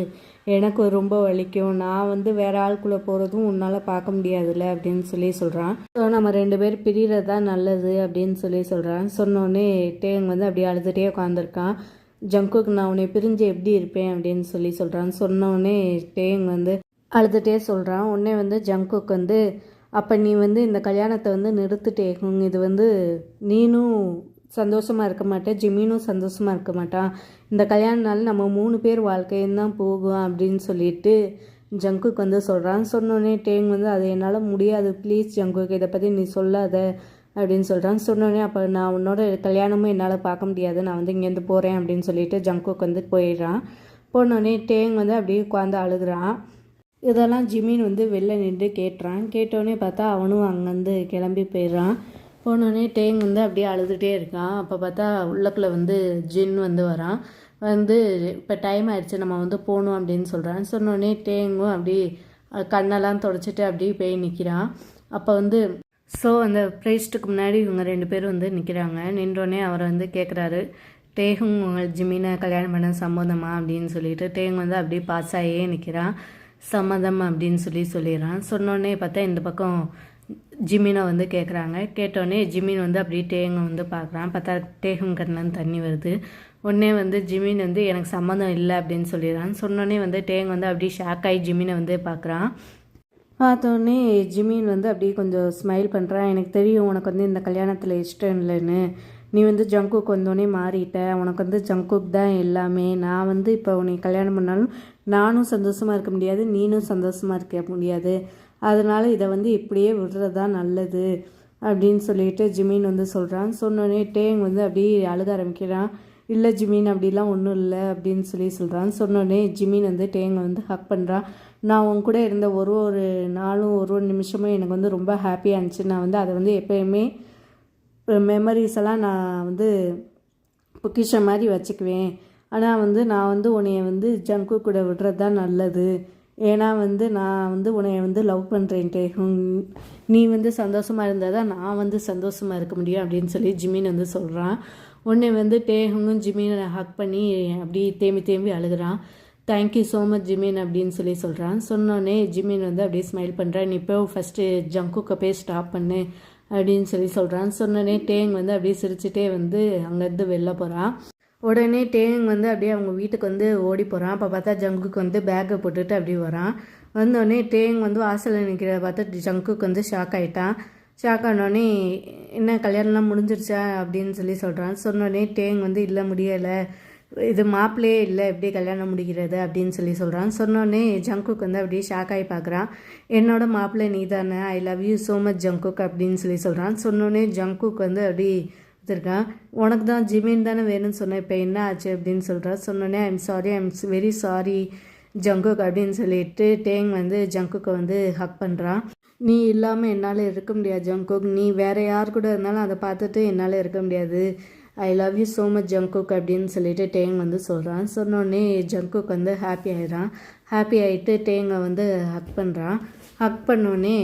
எனக்கு ரொம்ப வலிக்கும், நான் வந்து வேறு ஆளுக்குள்ளே போகிறதும் உன்னால் பார்க்க முடியாதுல்ல அப்படின்னு சொல்லி சொல்கிறான். ஸோ நம்ம 2 பேர் பிரிகிறது தான் நல்லது அப்படின்னு சொல்லி சொல்கிறான். சொன்னோடனே டேங் வந்து அப்படியே அழுதுகிட்டே உட்காந்துருக்கான். ஜங்குக்கு நான் உன்னை பிரிஞ்சு எப்படி இருப்பேன் அப்படின்னு சொல்லி சொல்கிறான். சொன்னோடனே டேங் வந்து அழுதுகிட்டே சொல்கிறான். உடனே வந்து ஜங்குக்கு வந்து அப்போ நீ வந்து இந்த கல்யாணத்தை வந்து நிறுத்திட்டேகும், இது வந்து நீனும் சந்தோஷமாக இருக்க மாட்டேன், ஜிமினும் சந்தோஷமாக இருக்க மாட்டான், இந்த கல்யாணனால நம்ம 3 பேர் வாழ்க்கையும் தான் போகும் அப்படின்னு சொல்லிட்டு ஜங்குக்கு வந்து சொல்கிறான். சொன்னோடனே டேங் வந்து அது என்னால் முடியாது, ப்ளீஸ் ஜங்குக்கு இதை பற்றி நீ சொல்லாத அப்படின்னு சொல்கிறான். சொன்னோடனே அப்போ நான் உன்னோட கல்யாணமும் என்னால் பார்க்க முடியாது, நான் வந்து இங்கேருந்து போகிறேன் அப்படின்னு சொல்லிட்டு ஜங்குக்கு வந்து போயிடுறான். போனோடனே டேங் வந்து அப்படியே உட்காந்து அழுகிறான். இதெல்லாம் ஜிமின் வந்து வெளில நின்று கேட்டுறான். கேட்டோடனே பார்த்தா அவனும் அங்கேருந்து கிளம்பி போயிடுறான். போனோடனே டேங் வந்து அப்படியே அழுதுகிட்டே இருக்கான். அப்போ பார்த்தா உள்ளக்குள்ளே வந்து ஜின் வந்து வரான். வந்து இப்போ டைம் ஆயிடுச்சு நம்ம வந்து போகணும் அப்படின்னு சொல்கிறான். சொன்னோடனே டேங்கும் அப்படி கண்ணெல்லாம் தொடச்சிட்டு அப்படியே போய் நிற்கிறான். அப்போ வந்து ஸோ அந்த ப்ரைஸ்ட்டுக்கு முன்னாடி இவங்க 2 பேரும் வந்து நிற்கிறாங்க. நின்றோடனே அவரை வந்து கேட்குறாரு, டேகும் உங்கள் ஜிமினை கல்யாணம் பண்ண சம்மதமா அப்படின்னு சொல்லிட்டு. டேங் வந்து அப்படியே பாஸ் ஆகியே நிற்கிறான். சம்மதம் அப்படின்னு சொல்லிடுறான். சொன்னோடனே பார்த்தா இந்த பக்கம் ஜிமினை வந்து கேட்குறாங்க. கேட்டோடனே ஜிமின் வந்து அப்படியே டேங்கை வந்து பார்க்குறான். பார்த்தா டேகும் கண்ணில் தண்ணி வருது. உடனே வந்து ஜிமின் வந்து எனக்கு சம்மந்தம் இல்லை அப்படின்னு சொல்லிடுறான். சொன்னோடனே வந்து டேங் வந்து அப்படியே ஷாக் ஆகி ஜிமினை வந்து பார்க்குறான். பார்த்தோடனே ஜிமின் வந்து அப்படியே கொஞ்சம் ஸ்மைல் பண்ணுறான். எனக்கு தெரியும் உனக்கு வந்து இந்த கல்யாணத்தில் இஷ்டம் இல்லைன்னு, நீ வந்து ஜங்குக்கு வந்தோடனே மாறிட்ட, உனக்கு வந்து ஜங்குக்கு தான் எல்லாமே, நான் வந்து இப்போ உன்னை கல்யாணம் பண்ணாலும் நானும் சந்தோஷமாக இருக்க முடியாது, நீனும் சந்தோஷமாக இருக்க முடியாது, அதனால் இதை வந்து இப்படியே விடுறது தான் நல்லது அப்படின்னு சொல்லிட்டு ஜிமின் வந்து சொல்கிறான். சொன்னோடனே டேங் வந்து அப்படியே அழுக ஆரம்பிக்கிறான். இல்லை ஜிமின் அப்படிலாம் ஒன்றும் இல்லை அப்படின்னு சொல்கிறான். சொன்னோடனே ஜிமின் வந்து டேங்கை வந்து ஹக் பண்ணுறான். நான் உன் கூட இருந்த ஒரு நாளும் ஒரு நிமிஷமும் எனக்கு வந்து ரொம்ப ஹாப்பியாக இருந்துச்சு, நான் வந்து அதை வந்து எப்போயுமே மெமரிஸ் எல்லாம் நான் வந்து பொக்கிஷம் மாதிரி வச்சுக்குவேன், ஆனால் வந்து நான் வந்து உன்னைய வந்து ஜங்கு கூட விடுறது தான் நல்லது, ஏன்னா வந்து நான் வந்து உன்னைய வந்து லவ் பண்ணுறேன் டேகும், நீ வந்து சந்தோஷமாக இருந்தால் தான் நான் வந்து சந்தோஷமாக இருக்க முடியும் அப்படின்னு சொல்லி ஜிமின் வந்து சொல்கிறான். உன்னை வந்து டேஹுங்கும் ஜிமினை ஹக் பண்ணி அப்படி தேம்பி அழுகிறான். தேங்க்யூ ஸோ மச் ஜிமின் அப்படின்னு சொல்கிறான். சொன்னோடனே ஜிமின் வந்து அப்படியே ஸ்மைல் பண்ணுறான். நீ இப்போ ஃபஸ்ட்டு ஜங்குக்கு போய் ஸ்டாப் பண்ணு அப்படின்னு சொல்கிறான். சொன்னோடனே டேங் வந்து அப்படியே சிரிச்சுட்டே வந்து அங்கேருந்து வெளில போகிறான். உடனே டேங் வந்து அப்படியே அவங்க வீட்டுக்கு வந்து ஓடி போகிறான். அப்போ பார்த்தா ஜங்குக்கு வந்து பேக்கை போட்டுட்டு அப்படியே வரான். வந்தோடனே டேங் வந்து வாசலில் நிற்கிறத பார்த்து ஜங்குக்கு வந்து ஷாக் ஆகிட்டான். ஷாக் ஆனோடனே என்ன கல்யாணம்லாம் முடிஞ்சிருச்சா அப்படின்னு சொல்கிறான். சொன்னோடனே டேங் வந்து இல்லை முடியலை, இது மாப்பிள்ளையே இல்லை, எப்படி கல்யாணம் முடிக்கிறது அப்படின்னு சொல்கிறான். சொன்னோடனே ஜங்குக்கு வந்து அப்படியே ஷாக் ஆகி பார்க்குறான். என்னோட மாப்பிள்ளை நீ தானே, I love you so much Jungkook அப்படின்னு சொல்கிறான். சொன்னோடனே ஜங்குக்கு வந்து அப்படி இருக்கான். உனக்கு தான் ஜிமின் தானே வேணும்னு சொன்னேன், இப்போ என்ன ஆச்சு அப்படின்னு சொல்கிறான். சொன்னோடனே ஐம் வெரி சாரி ஜங்குக் அப்படின்னு சொல்லிட்டு டேங் வந்து ஜங்குக்கை வந்து ஹக் பண்ணுறான். நீ இல்லாமல் என்னால் இருக்க முடியாது ஜங்குக், நீ வேறு யார் கூட இருந்தாலும் அதை பார்த்துட்டு என்னால் இருக்க முடியாது, I love you so much Jungkook அப்படின்னு சொல்லிட்டு டேங் வந்து சொல்கிறான். சொன்னோடனே ஜங்குக் வந்து ஹாப்பி ஆகிடுறான். ஹாப்பி ஆகிட்டு டேங்கை வந்து ஹக் பண்ணுறான். ஹக் பண்ணோடனே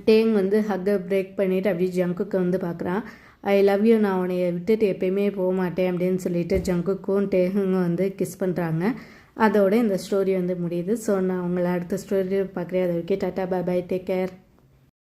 டேங் வந்து ஹக்கை பிரேக் பண்ணிவிட்டு அப்படியே ஜங்குக்கை வந்து பார்க்குறான். ஐ லவ் யூ, நான் உன்னைய விட்டுட்டு எப்பயுமே போக மாட்டேன் அப்படின்னு சொல்லிட்டு ஜங்குக்கும் டேங்குங்க வந்து கிஸ் பண்ணுறாங்க. அதோட இந்த ஸ்டோரி வந்து முடியுது. ஸோ நான் உங்களை அடுத்த ஸ்டோரியில் பார்க்குறேன். அது வரைக்கும் tata, bye bye, take care.